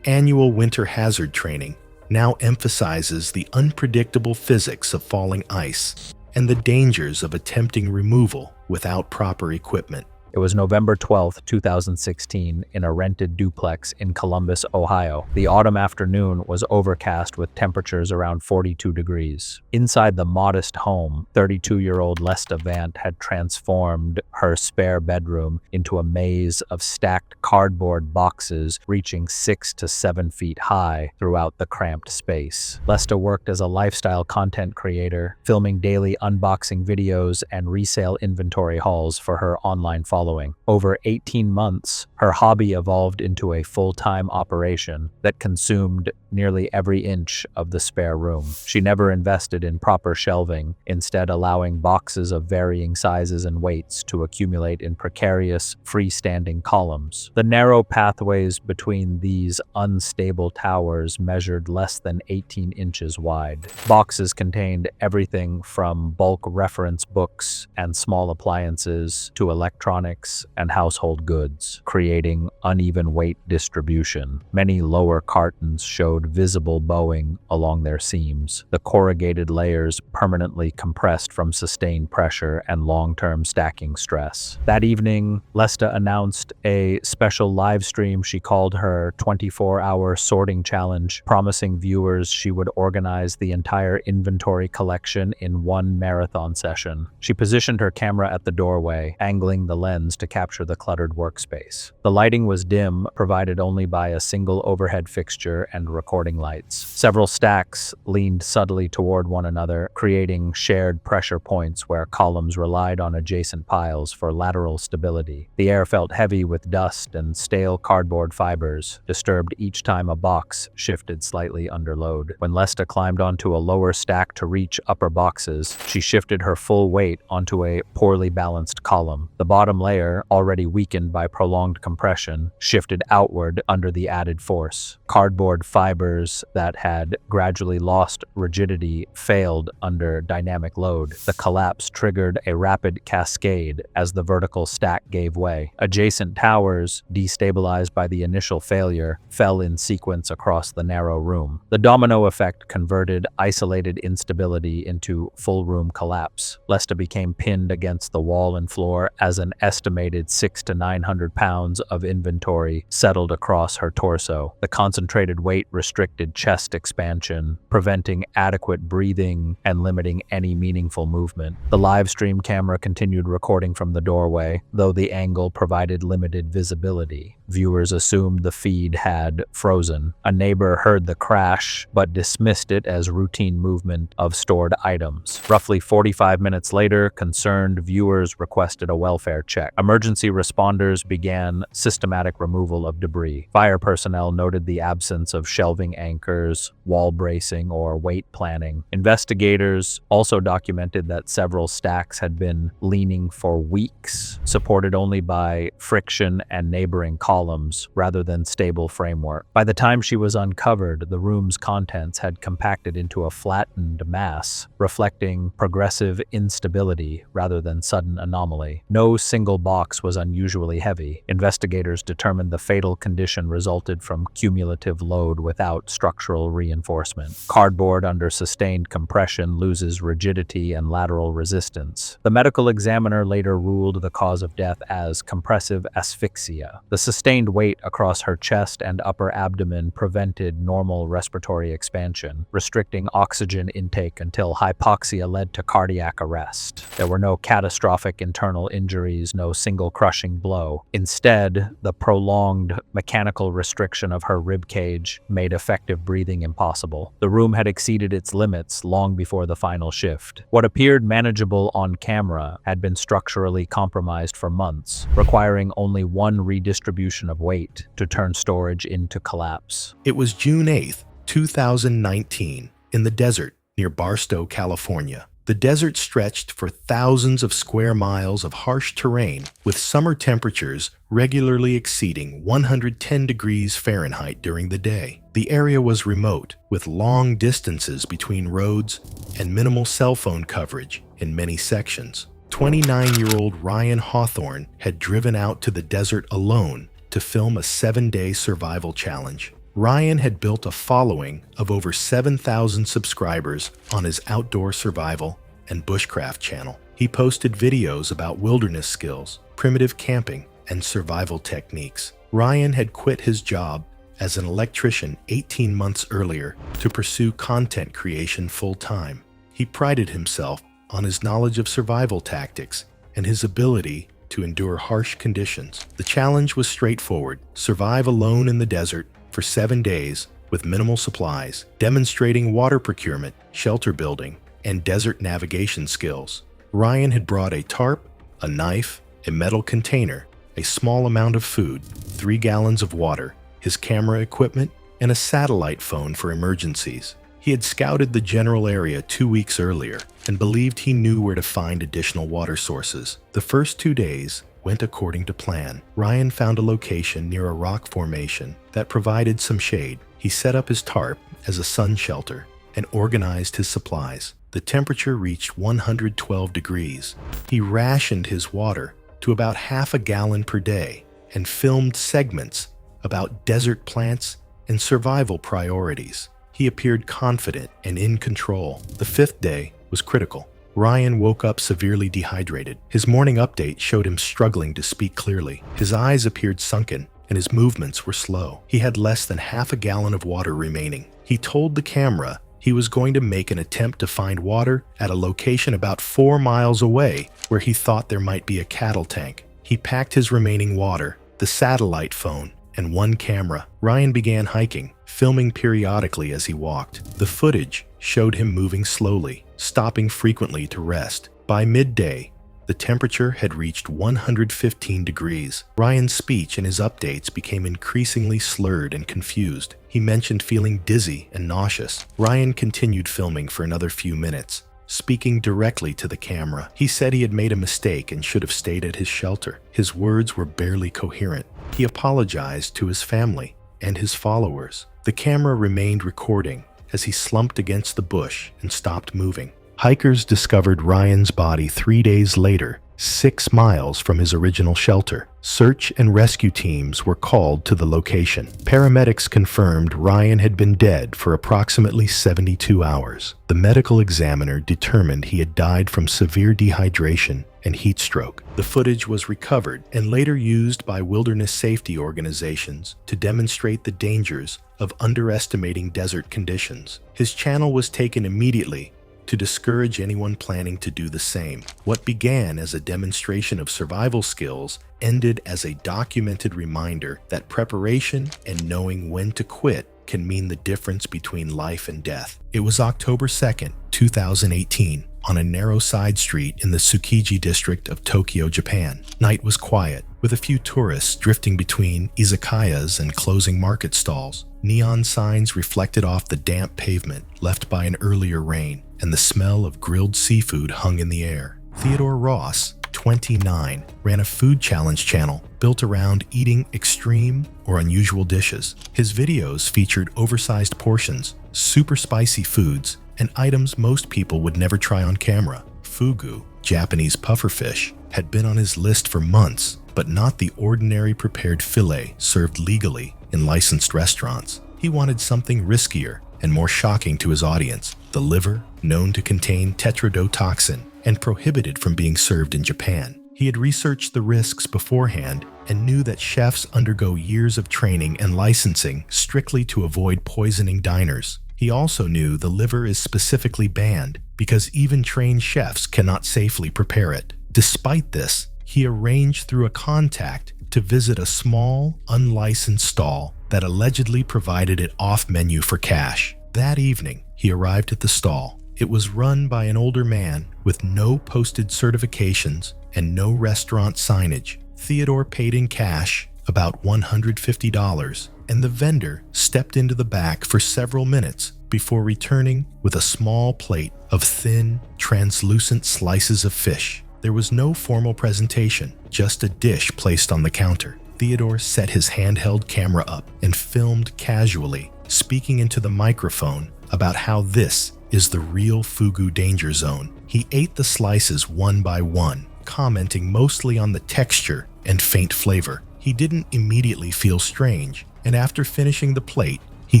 Annual winter hazard training now emphasizes the unpredictable physics of falling ice and the dangers of attempting removal without proper equipment. It was November 12, 2016, in a rented duplex in Columbus, Ohio. The autumn afternoon was overcast with temperatures around 42 degrees. Inside the modest home, 32-year-old Lesta Vant had transformed her spare bedroom into a maze of stacked cardboard boxes reaching 6 to 7 feet high throughout the cramped space. Lesta worked as a lifestyle content creator, filming daily unboxing videos and resale inventory hauls for her online following. Over 18 months, her hobby evolved into a full-time operation that consumed nearly every inch of the spare room. She never invested in proper shelving, instead allowing boxes of varying sizes and weights to accumulate in precarious, freestanding columns. The narrow pathways between these unstable towers measured less than 18 inches wide. Boxes contained everything from bulk reference books and small appliances to electronics and household goods, creating uneven weight distribution. Many lower cartons showed visible bowing along their seams, the corrugated layers permanently compressed from sustained pressure and long-term stacking stress. That evening, Lesta announced a special live stream she called her 24-hour sorting challenge, promising viewers she would organize the entire inventory collection in one marathon session. She positioned her camera at the doorway, angling the lens lens to capture the cluttered workspace. The lighting was dim, provided only by a single overhead fixture and recording lights. Several stacks leaned subtly toward one another, creating shared pressure points where columns relied on adjacent piles for lateral stability. The air felt heavy with dust and stale cardboard fibers, disturbed each time a box shifted slightly under load. When Lesta climbed onto a lower stack to reach upper boxes, she shifted her full weight onto a poorly balanced column. The bottom layer, already weakened by prolonged compression, shifted outward under the added force. Cardboard fibers that had gradually lost rigidity failed under dynamic load. The collapse triggered a rapid cascade as the vertical stack gave way. Adjacent towers, destabilized by the initial failure, fell in sequence across the narrow room. The domino effect converted isolated instability into full room collapse. Lesta became pinned against the wall and floor as an estimated 600 to 900 pounds of inventory settled across her torso. The concentrated weight restricted chest expansion, preventing adequate breathing and limiting any meaningful movement. The live stream camera continued recording from the doorway, though the angle provided limited visibility. Viewers assumed the feed had frozen. A neighbor heard the crash, but dismissed it as routine movement of stored items. Roughly 45 minutes later, concerned viewers requested a welfare check. Emergency responders began systematic removal of debris. Fire personnel noted the absence of shelving anchors, wall bracing, or weight planning. Investigators also documented that several stacks had been leaning for weeks, supported only by friction and neighboring columns rather than stable framework. By the time she was uncovered, the room's contents had compacted into a flattened mass, reflecting progressive instability rather than sudden anomaly. No single box was unusually heavy. Investigators determined the fatal condition resulted from cumulative load without structural reinforcement. Cardboard under sustained compression loses rigidity and lateral resistance. The medical examiner later ruled the cause of death as compressive asphyxia. The sustained weight across her chest and upper abdomen prevented normal respiratory expansion, restricting oxygen intake until hypoxia led to cardiac arrest. There were no catastrophic internal injuries, no single crushing blow. Instead, the prolonged mechanical restriction of her rib cage made effective breathing impossible. The room had exceeded its limits long before the final shift. What appeared manageable on camera had been structurally compromised for months, requiring only one redistribution of weight to turn storage into collapse. It was June 8th, 2019, in the desert near Barstow, California. The desert stretched for thousands of square miles of harsh terrain, with summer temperatures regularly exceeding 110 degrees Fahrenheit during the day. The area was remote, with long distances between roads and minimal cell phone coverage in many sections. 29-year-old Ryan Hawthorne had driven out to the desert alone to film a 7-day survival challenge. Ryan had built a following of over 7,000 subscribers on his outdoor survival and bushcraft channel. He posted videos about wilderness skills, primitive camping, and survival techniques. Ryan had quit his job as an electrician 18 months earlier to pursue content creation full-time. He prided himself on his knowledge of survival tactics and his ability to endure harsh conditions. The challenge was straightforward: survive alone in the desert for 7 days with minimal supplies, demonstrating water procurement, shelter building, and desert navigation skills. Ryan had brought a tarp, a knife, a metal container, a small amount of food, 3 gallons of water, his camera equipment, and a satellite phone for emergencies. He had scouted the general area 2 weeks earlier and believed he knew where to find additional water sources. The first 2 days went according to plan. Ryan found a location near a rock formation that provided some shade. He set up his tarp as a sun shelter and organized his supplies. The temperature reached 112 degrees. He rationed his water to about half a gallon per day and filmed segments about desert plants and survival priorities. He appeared confident and in control. The 5th day was critical. Ryan woke up severely dehydrated. His morning update showed him struggling to speak clearly. His eyes appeared sunken, and his movements were slow. He had less than half a gallon of water remaining. He told the camera he was going to make an attempt to find water at a location about 4 miles away where he thought there might be a cattle tank. He He packed his remaining water, the satellite phone, and one camera. Ryan began hiking, filming periodically as he walked. The footage showed him moving slowly, stopping frequently to rest. By midday, the temperature had reached 115 degrees. Ryan's speech and his updates became increasingly slurred and confused. He mentioned feeling dizzy and nauseous. Ryan continued filming for another few minutes, speaking directly to the camera. He said he had made a mistake and should have stayed at his shelter. His words were barely coherent. He apologized to his family and his followers. The camera remained recording as he slumped against the bush and stopped moving. Hikers discovered Ryan's body 3 days later, 6 miles from his original shelter. Search and rescue teams were called to the location. Paramedics confirmed Ryan had been dead for approximately 72 hours. The medical examiner determined he had died from severe dehydration and heat stroke. The footage was recovered and later used by wilderness safety organizations to demonstrate the dangers of underestimating desert conditions. His channel was taken immediately to discourage anyone planning to do the same. What began as a demonstration of survival skills ended as a documented reminder that preparation and knowing when to quit can mean the difference between life and death. It was October 2nd, 2018, on a narrow side street in the Tsukiji district of Tokyo, Japan. Night was quiet, with a few tourists drifting between izakayas and closing market stalls. Neon signs reflected off the damp pavement left by an earlier rain, and the smell of grilled seafood hung in the air. Theodore Ross, 29, ran a food challenge channel built around eating extreme or unusual dishes. His videos featured oversized portions, super spicy foods, and items most people would never try on camera. Fugu, Japanese pufferfish, had been on his list for months, but not the ordinary prepared fillet served legally in licensed restaurants. He wanted something riskier and more shocking to his audience: the liver, known to contain tetrodotoxin and prohibited from being served in Japan. He had researched the risks beforehand and knew that chefs undergo years of training and licensing strictly to avoid poisoning diners. He also knew the liver is specifically banned because even trained chefs cannot safely prepare it. Despite this, he arranged through a contact to visit a small, unlicensed stall that allegedly provided it off-menu for cash. That evening, he arrived at the stall. It was run by an older man with no posted certifications and no restaurant signage. Theodore paid in cash, about $150, and the vendor stepped into the back for several minutes before returning with a small plate of thin, translucent slices of fish. There was no formal presentation, just a dish placed on the counter. Theodore set his handheld camera up and filmed casually, speaking into the microphone about how this is the real fugu danger zone. He ate the slices one by one, commenting mostly on the texture and faint flavor. He didn't immediately feel strange, and after finishing the plate, he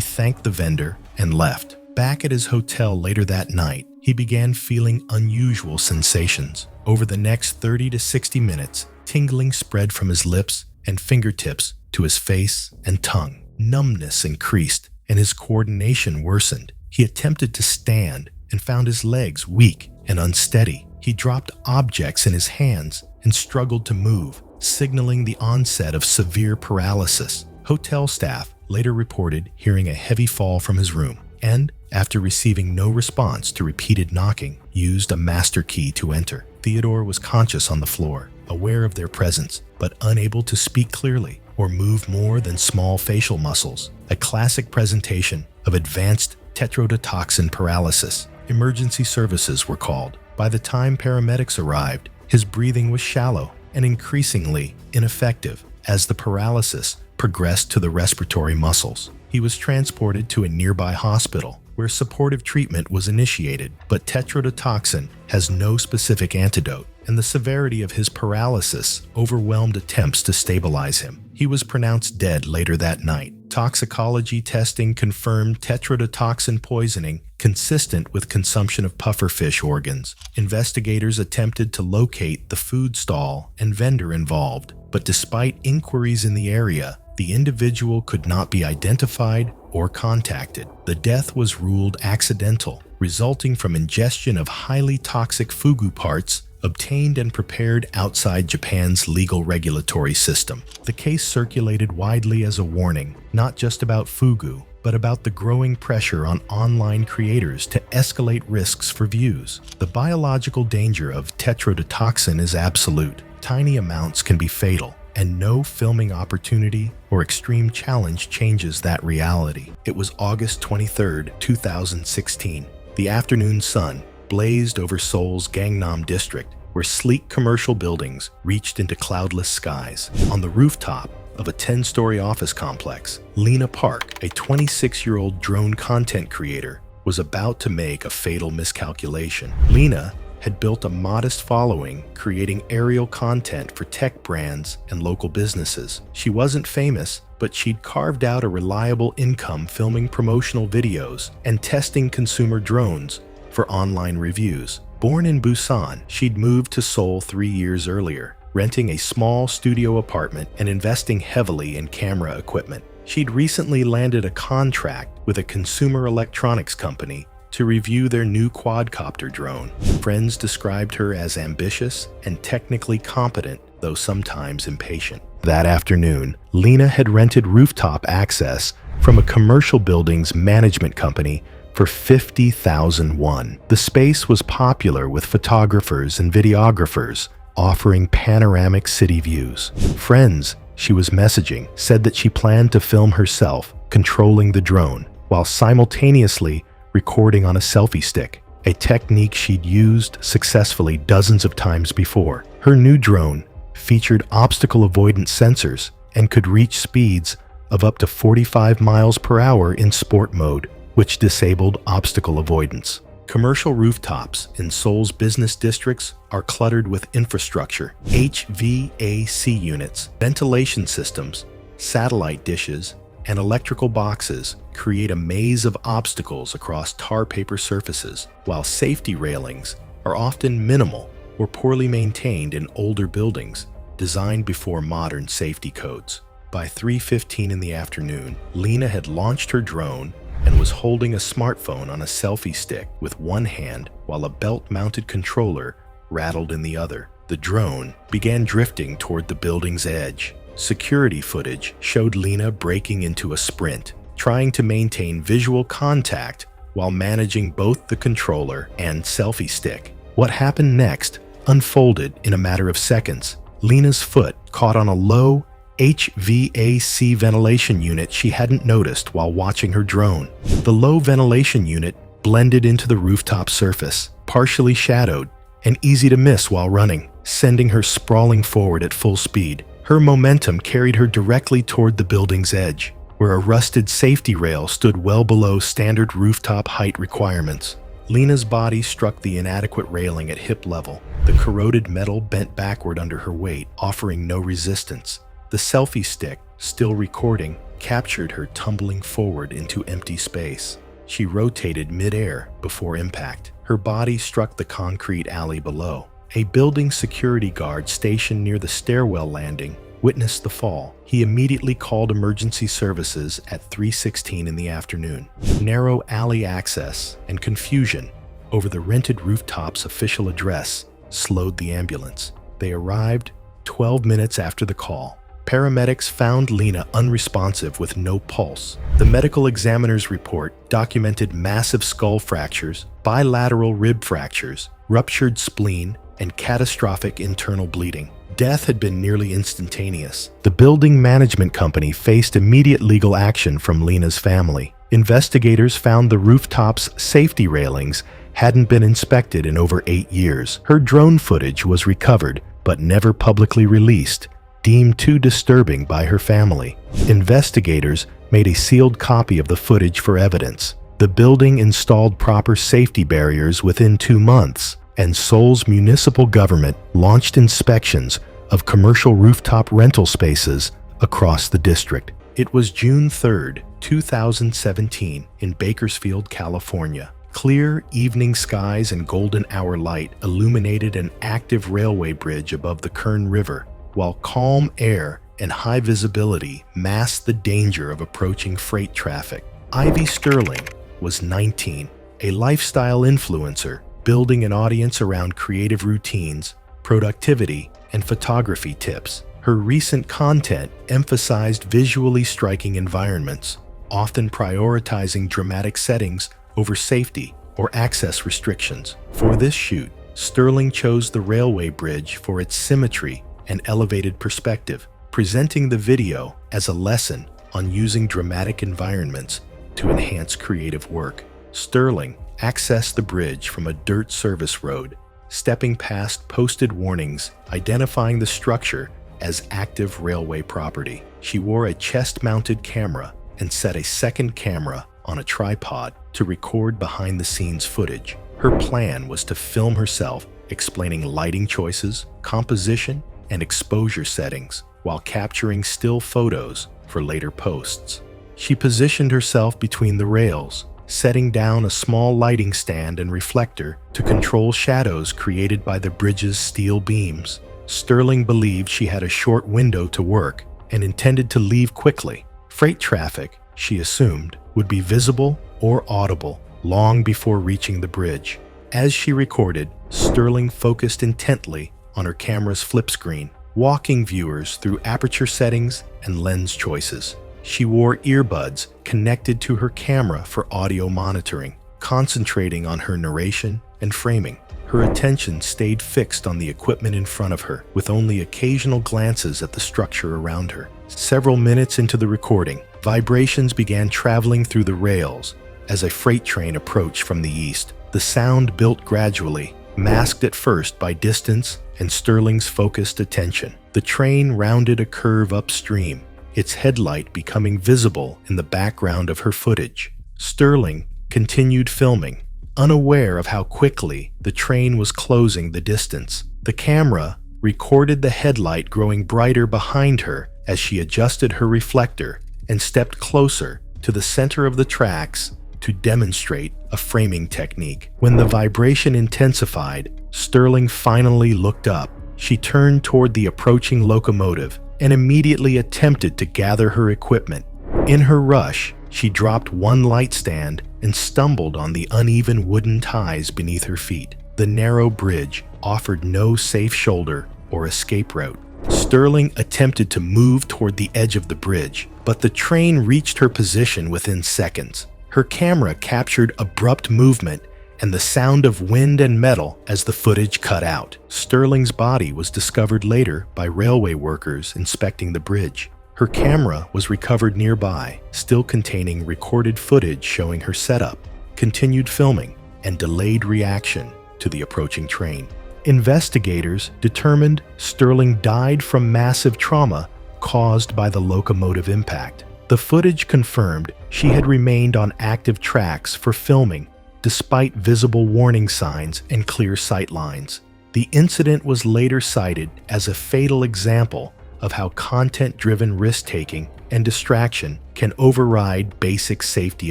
thanked the vendor and left. Back at his hotel later that night, he began feeling unusual sensations. Over the next 30 to 60 minutes, tingling spread from his lips and fingertips to his face and tongue. Numbness increased, and his coordination worsened. He attempted to stand and found his legs weak and unsteady. He dropped objects in his hands and struggled to move, signaling the onset of severe paralysis. Hotel staff later reported hearing a heavy fall from his room, and, after receiving no response to repeated knocking, used a master key to enter. Theodore was conscious on the floor, aware of their presence, but unable to speak clearly or move more than small facial muscles, a classic presentation of advanced tetrodotoxin paralysis. Emergency services were called. By the time paramedics arrived, his breathing was shallow and increasingly ineffective as the paralysis progressed to the respiratory muscles. He was transported to a nearby hospital where supportive treatment was initiated, but tetrodotoxin has no specific antidote, and the severity of his paralysis overwhelmed attempts to stabilize him. He was pronounced dead later that night. Toxicology testing confirmed tetrodotoxin poisoning consistent with consumption of pufferfish organs. Investigators attempted to locate the food stall and vendor involved, but despite inquiries in the area, the individual could not be identified or contacted. The death was ruled accidental, resulting from ingestion of highly toxic fugu parts obtained and prepared outside Japan's legal regulatory system. The case circulated widely as a warning, not just about fugu, but about the growing pressure on online creators to escalate risks for views. The biological danger of tetrodotoxin is absolute. Tiny amounts can be fatal, and no filming opportunity or extreme challenge changes that reality. It was August 23, 2016. The afternoon sun blazed over Seoul's Gangnam district, where sleek commercial buildings reached into cloudless skies. On the rooftop of a 10-story office complex, Lena Park, a 26-year-old drone content creator, was about to make a fatal miscalculation. Lena had built a modest following creating aerial content for tech brands and local businesses. She wasn't famous, but she'd carved out a reliable income filming promotional videos and testing consumer drones for online reviews. Born in Busan, she'd moved to Seoul 3 years earlier, renting a small studio apartment and investing heavily in camera equipment. She'd recently landed a contract with a consumer electronics company to review their new quadcopter drone. Friends described her as ambitious and technically competent, though sometimes impatient. That afternoon, Lena had rented rooftop access from a commercial building's management company for 50,000 won. The space was popular with photographers and videographers, offering panoramic city views. Friends she was messaging said that she planned to film herself controlling the drone, while simultaneously recording on a selfie stick, a technique she'd used successfully dozens of times before. Her new drone featured obstacle avoidance sensors and could reach speeds of up to 45 miles per hour in sport mode, which disabled obstacle avoidance. Commercial rooftops in Seoul's business districts are cluttered with infrastructure, HVAC units, ventilation systems, satellite dishes, and electrical boxes create a maze of obstacles across tar paper surfaces, while safety railings are often minimal or poorly maintained in older buildings designed before modern safety codes. By 3:15 in the afternoon, Lena had launched her drone and was holding a smartphone on a selfie stick with one hand while a belt-mounted controller rattled in the other. The drone began drifting toward the building's edge. Security footage showed Lena breaking into a sprint, trying to maintain visual contact while managing both the controller and selfie stick. What happened next unfolded in a matter of seconds. Lena's foot caught on a low HVAC ventilation unit she hadn't noticed while watching her drone. The low ventilation unit blended into the rooftop surface, partially shadowed and easy to miss while running, sending her sprawling forward at full speed. Her momentum carried her directly toward the building's edge, where a rusted safety rail stood well below standard rooftop height requirements. Lena's body struck the inadequate railing at hip level. The corroded metal bent backward under her weight, offering no resistance. The selfie stick, still recording, captured her tumbling forward into empty space. She rotated mid-air before impact. Her body struck the concrete alley below. A building security guard stationed near the stairwell landing witnessed the fall. He immediately called emergency services at 3:16 in the afternoon. Narrow alley access and confusion over the rented rooftop's official address slowed the ambulance. They arrived 12 minutes after the call. Paramedics found Lena unresponsive with no pulse. The medical examiner's report documented massive skull fractures, bilateral rib fractures, ruptured spleen, and catastrophic internal bleeding. Death had been nearly instantaneous. The building management company faced immediate legal action from Lena's family. Investigators found the rooftop's safety railings hadn't been inspected in over 8 years. Her drone footage was recovered, but never publicly released, deemed too disturbing by her family. Investigators made a sealed copy of the footage for evidence. The building installed proper safety barriers within 2 months, and Seoul's municipal government launched inspections of commercial rooftop rental spaces across the district. It was June 3, 2017, in Bakersfield, California. Clear evening skies and golden hour light illuminated an active railway bridge above the Kern River, while calm air and high visibility masked the danger of approaching freight traffic. Ivy Sterling was 19, a lifestyle influencer building an audience around creative routines, productivity, and photography tips. Her recent content emphasized visually striking environments, often prioritizing dramatic settings over safety or access restrictions. For this shoot, Sterling chose the railway bridge for its symmetry and elevated perspective, presenting the video as a lesson on using dramatic environments to enhance creative work. Sterling accessed the bridge from a dirt service road, stepping past posted warnings identifying the structure as active railway property. She wore a chest-mounted camera and set a second camera on a tripod to record behind-the-scenes footage. Her plan was to film herself explaining lighting choices, composition, and exposure settings while capturing still photos for later posts. She positioned herself between the rails, setting down a small lighting stand and reflector to control shadows created by the bridge's steel beams. Sterling believed she had a short window to work and intended to leave quickly. Freight traffic, she assumed, would be visible or audible long before reaching the bridge. As she recorded, Sterling focused intently on her camera's flip screen, walking viewers through aperture settings and lens choices. She wore earbuds connected to her camera for audio monitoring, concentrating on her narration and framing. Her attention stayed fixed on the equipment in front of her, with only occasional glances at the structure around her. Several minutes into the recording, vibrations began traveling through the rails as a freight train approached from the east. The sound built gradually, masked at first by distance and Sterling's focused attention. The train rounded a curve upstream, its headlight becoming visible in the background of her footage. Sterling continued filming, unaware of how quickly the train was closing the distance. The camera recorded the headlight growing brighter behind her as she adjusted her reflector and stepped closer to the center of the tracks to demonstrate a framing technique. When the vibration intensified, Sterling finally looked up. She turned toward the approaching locomotive and immediately attempted to gather her equipment. In her rush, she dropped one light stand and stumbled on the uneven wooden ties beneath her feet. The narrow bridge offered no safe shoulder or escape route. Sterling attempted to move toward the edge of the bridge, but the train reached her position within seconds. Her camera captured abrupt movement and the sound of wind and metal as the footage cut out. Sterling's body was discovered later by railway workers inspecting the bridge. Her camera was recovered nearby, still containing recorded footage showing her setup, continued filming, and delayed reaction to the approaching train. Investigators determined Sterling died from massive trauma caused by the locomotive impact. The footage confirmed she had remained on active tracks for filming despite visible warning signs and clear sight lines. The incident was later cited as a fatal example of how content-driven risk-taking and distraction can override basic safety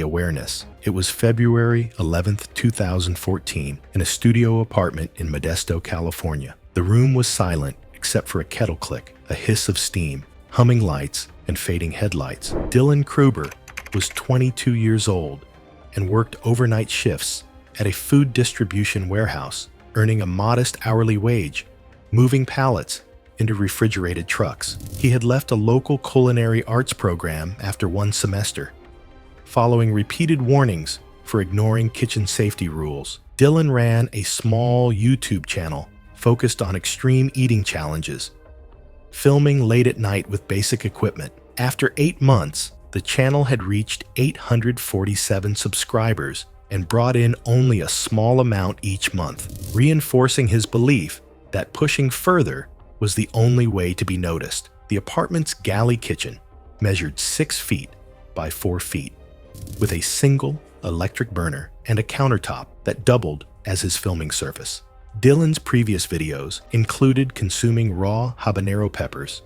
awareness. It was February 11, 2014, in a studio apartment in Modesto, California. The room was silent except for a kettle click, a hiss of steam, humming lights, and fading headlights. Dylan Kruber was 22 years old and worked overnight shifts at a food distribution warehouse, earning a modest hourly wage, moving pallets into refrigerated trucks. He had left a local culinary arts program after one semester, following repeated warnings for ignoring kitchen safety rules. Dylan ran a small YouTube channel focused on extreme eating challenges, filming late at night with basic equipment. After 8 months, the channel had reached 847 subscribers and brought in only a small amount each month, reinforcing his belief that pushing further was the only way to be noticed. The apartment's galley kitchen measured 6 feet by 4 feet, with a single electric burner and a countertop that doubled as his filming surface. Dylan's previous videos included consuming raw habanero peppers,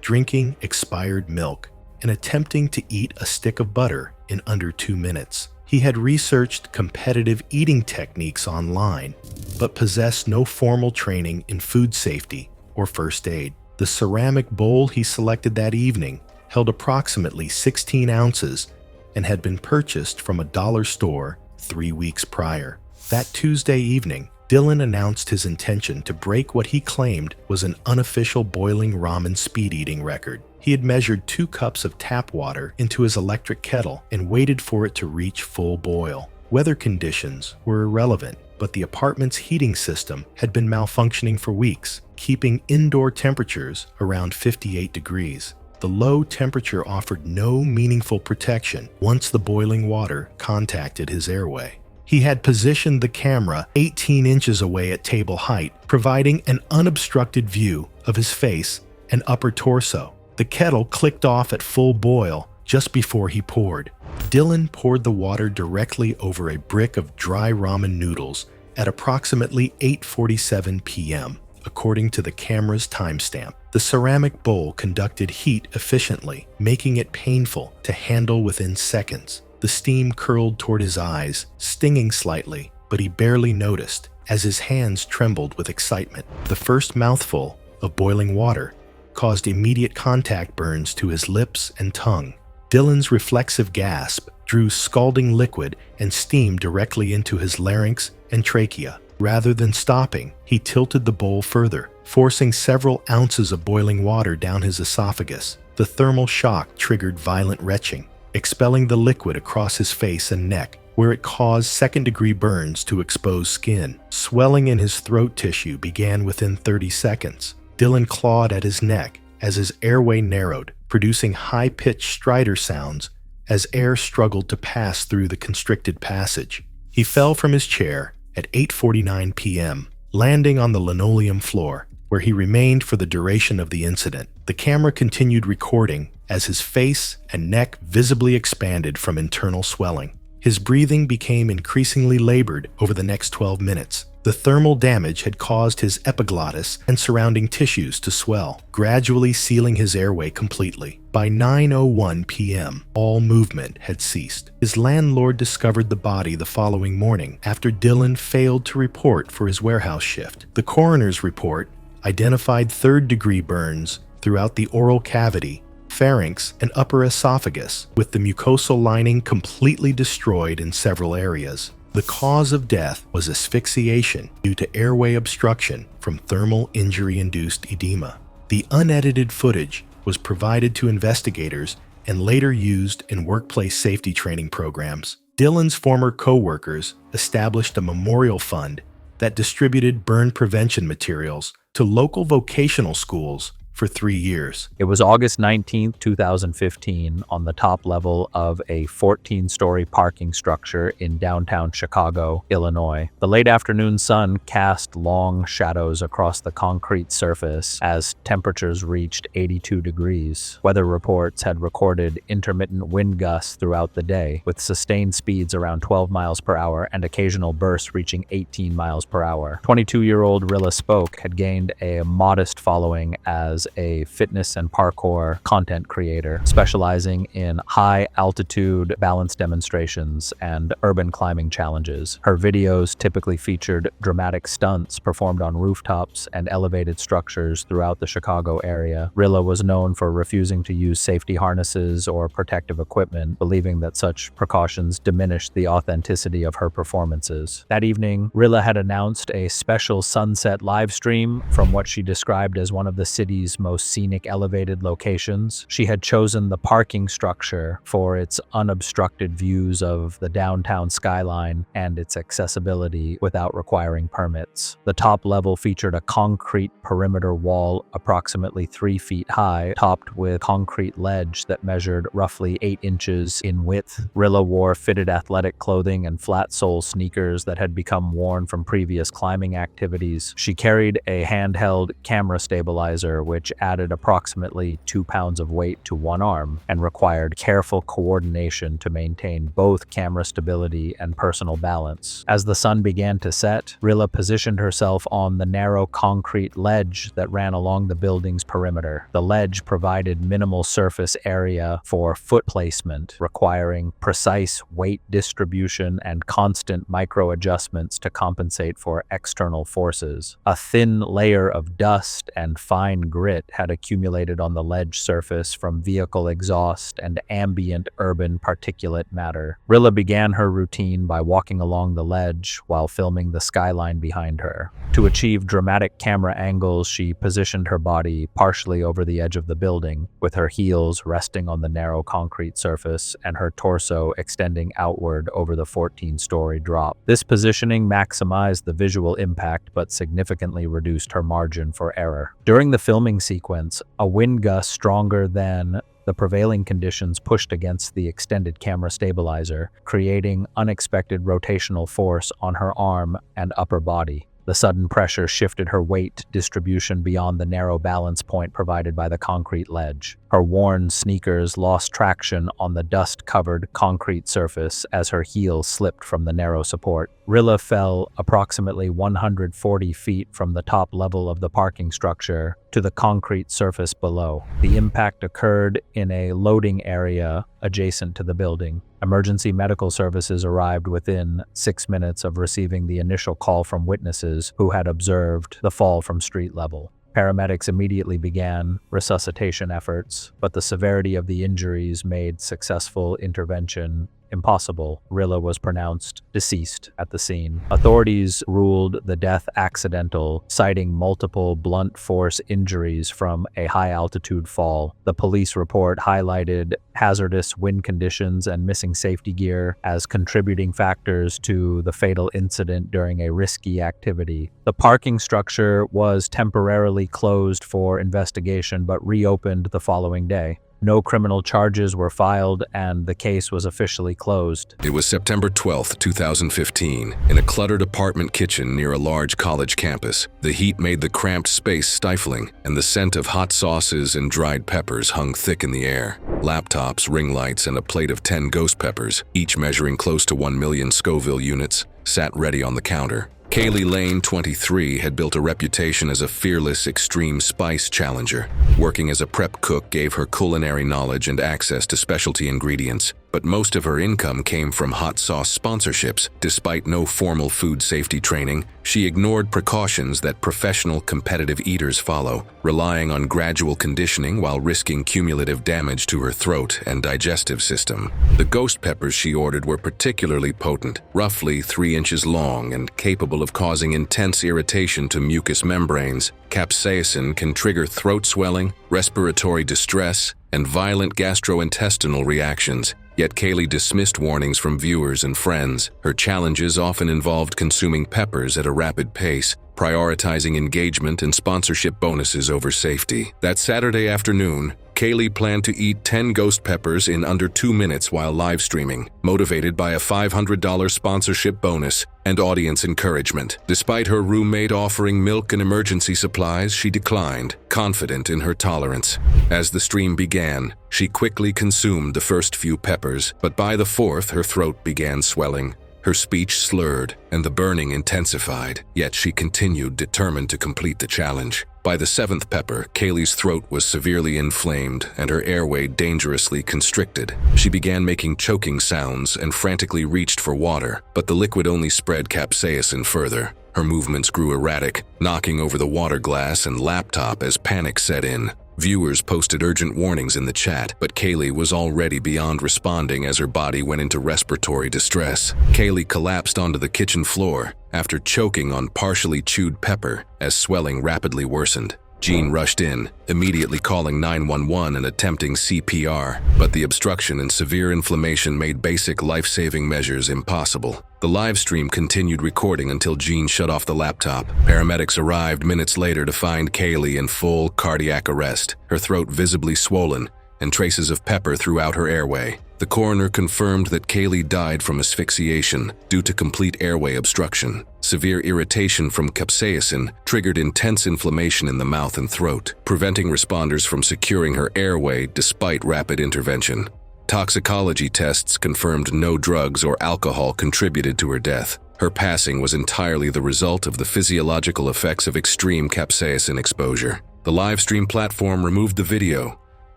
drinking expired milk, and attempting to eat a stick of butter in under 2 minutes. He had researched competitive eating techniques online, but possessed no formal training in food safety or first aid. The ceramic bowl he selected that evening held approximately 16 ounces and had been purchased from a dollar store 3 weeks prior. That Tuesday evening, Dylan announced his intention to break what he claimed was an unofficial boiling ramen speed-eating record. He had measured 2 cups of tap water into his electric kettle and waited for it to reach full boil. Weather conditions were irrelevant, but the apartment's heating system had been malfunctioning for weeks, keeping indoor temperatures around 58 degrees. The low temperature offered no meaningful protection once the boiling water contacted his airway. He had positioned the camera 18 inches away at table height, providing an unobstructed view of his face and upper torso. The kettle clicked off at full boil just before he poured. Dylan poured the water directly over a brick of dry ramen noodles at approximately 8:47 p.m., according to the camera's timestamp. The ceramic bowl conducted heat efficiently, making it painful to handle within seconds. The steam curled toward his eyes, stinging slightly, but he barely noticed as his hands trembled with excitement. The first mouthful of boiling water caused immediate contact burns to his lips and tongue. Dylan's reflexive gasp drew scalding liquid and steam directly into his larynx and trachea. Rather than stopping, he tilted the bowl further, forcing several ounces of boiling water down his esophagus. The thermal shock triggered violent retching, expelling the liquid across his face and neck, where it caused second-degree burns to exposed skin. Swelling in his throat tissue began within 30 seconds. Dylan clawed at his neck as his airway narrowed, producing high-pitched stridor sounds as air struggled to pass through the constricted passage. He fell from his chair at 8:49 p.m., landing on the linoleum floor, where he remained for the duration of the incident. The camera continued recording as his face and neck visibly expanded from internal swelling. His breathing became increasingly labored over the next 12 minutes. The thermal damage had caused his epiglottis and surrounding tissues to swell, gradually sealing his airway completely. By 9:01 p.m., all movement had ceased. His landlord discovered the body the following morning after Dylan failed to report for his warehouse shift. The coroner's report identified third-degree burns throughout the oral cavity, pharynx, and upper esophagus, with the mucosal lining completely destroyed in several areas. The cause of death was asphyxiation due to airway obstruction from thermal injury-induced edema. The unedited footage was provided to investigators and later used in workplace safety training programs. Dylan's former co-workers established a memorial fund that distributed burn prevention materials to local vocational schools for 3 years. It was August 19, 2015, on the top level of a 14-story parking structure in downtown Chicago, Illinois. The late afternoon sun cast long shadows across the concrete surface as temperatures reached 82 degrees. Weather reports had recorded intermittent wind gusts throughout the day, with sustained speeds around 12 miles per hour and occasional bursts reaching 18 miles per hour. 22-year-old Rilla Spoke had gained a modest following as a fitness and parkour content creator, specializing in high-altitude balance demonstrations and urban climbing challenges. Her videos typically featured dramatic stunts performed on rooftops and elevated structures throughout the Chicago area. Rilla was known for refusing to use safety harnesses or protective equipment, believing that such precautions diminished the authenticity of her performances. That evening, Rilla had announced a special sunset live stream from what she described as one of the city's most scenic elevated locations. She had chosen the parking structure for its unobstructed views of the downtown skyline and its accessibility without requiring permits. The top level featured a concrete perimeter wall approximately 3 feet high, topped with concrete ledge that measured roughly 8 inches in width. Rilla wore fitted athletic clothing and flat-sole sneakers that had become worn from previous climbing activities. She carried a handheld camera stabilizer, which added approximately 2 pounds of weight to one arm and required careful coordination to maintain both camera stability and personal balance. As the sun began to set, Rilla positioned herself on the narrow concrete ledge that ran along the building's perimeter. The ledge provided minimal surface area for foot placement, requiring precise weight distribution and constant micro-adjustments to compensate for external forces. A thin layer of dust and fine grit grit had accumulated on the ledge surface from vehicle exhaust and ambient urban particulate matter. Rilla began her routine by walking along the ledge while filming the skyline behind her. To achieve dramatic camera angles, she positioned her body partially over the edge of the building, with her heels resting on the narrow concrete surface and her torso extending outward over the 14-story drop. This positioning maximized the visual impact but significantly reduced her margin for error. During the filming sequence, a wind gust stronger than the prevailing conditions pushed against the extended camera stabilizer, creating unexpected rotational force on her arm and upper body. The sudden pressure shifted her weight distribution beyond the narrow balance point provided by the concrete ledge. Her worn sneakers lost traction on the dust-covered concrete surface as her heels slipped from the narrow support. Rilla fell approximately 140 feet from the top level of the parking structure to the concrete surface below. The impact occurred in a loading area adjacent to the building. Emergency medical services arrived within 6 minutes of receiving the initial call from witnesses who had observed the fall from street level. Paramedics immediately began resuscitation efforts, but the severity of the injuries made successful intervention impossible. Rilla was pronounced deceased at the scene. Authorities ruled the death accidental, citing multiple blunt force injuries from a high-altitude fall. The police report highlighted hazardous wind conditions and missing safety gear as contributing factors to the fatal incident during a risky activity. The parking structure was temporarily closed for investigation but reopened the following day. No criminal charges were filed, and the case was officially closed. It was September 12, 2015, in a cluttered apartment kitchen near a large college campus. The heat made the cramped space stifling, and the scent of hot sauces and dried peppers hung thick in the air. Laptops, ring lights, and a plate of 10 ghost peppers, each measuring close to 1 million Scoville units, sat ready on the counter. Kaylee Lane, 23, had built a reputation as a fearless extreme spice challenger. Working as a prep cook gave her culinary knowledge and access to specialty ingredients, but most of her income came from hot sauce sponsorships. Despite no formal food safety training, she ignored precautions that professional competitive eaters follow, relying on gradual conditioning while risking cumulative damage to her throat and digestive system. The ghost peppers she ordered were particularly potent, roughly 3 inches long and capable of causing intense irritation to mucous membranes. Capsaicin can trigger throat swelling, respiratory distress, and violent gastrointestinal reactions. Yet Kaylee dismissed warnings from viewers and friends. Her challenges often involved consuming peppers at a rapid pace, prioritizing engagement and sponsorship bonuses over safety. That Saturday afternoon, Kaylee planned to eat 10 ghost peppers in under 2 minutes while live streaming, motivated by a $500 sponsorship bonus and audience encouragement. Despite her roommate offering milk and emergency supplies, she declined, confident in her tolerance. As the stream began, she quickly consumed the first few peppers, but by the fourth, her throat began swelling. Her speech slurred, and the burning intensified, yet she continued, determined to complete the challenge. By the 7th pepper, Kaylee's throat was severely inflamed and her airway dangerously constricted. She began making choking sounds and frantically reached for water, but the liquid only spread capsaicin further. Her movements grew erratic, knocking over the water glass and laptop as panic set in. Viewers posted urgent warnings in the chat, but Kaylee was already beyond responding as her body went into respiratory distress. Kaylee collapsed onto the kitchen floor after choking on partially chewed pepper as swelling rapidly worsened. Jean rushed in, immediately calling 911 and attempting CPR, but the obstruction and severe inflammation made basic life-saving measures impossible. The live stream continued recording until Jean shut off the laptop. Paramedics arrived minutes later to find Kaylee in full cardiac arrest, her throat visibly swollen, and traces of pepper throughout her airway. The coroner confirmed that Kaylee died from asphyxiation due to complete airway obstruction. Severe irritation from capsaicin triggered intense inflammation in the mouth and throat, preventing responders from securing her airway despite rapid intervention. Toxicology tests confirmed no drugs or alcohol contributed to her death. Her passing was entirely the result of the physiological effects of extreme capsaicin exposure. The live stream platform removed the video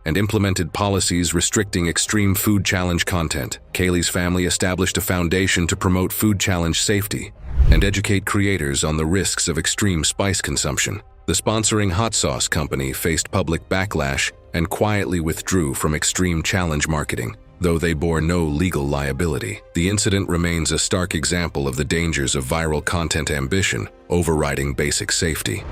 and implemented policies restricting extreme food challenge content. Kaylee's family established a foundation to promote food challenge safety and educate creators on the risks of extreme spice consumption. The sponsoring hot sauce company faced public backlash and quietly withdrew from extreme challenge marketing, though they bore no legal liability. The incident remains a stark example of the dangers of viral content ambition overriding basic safety.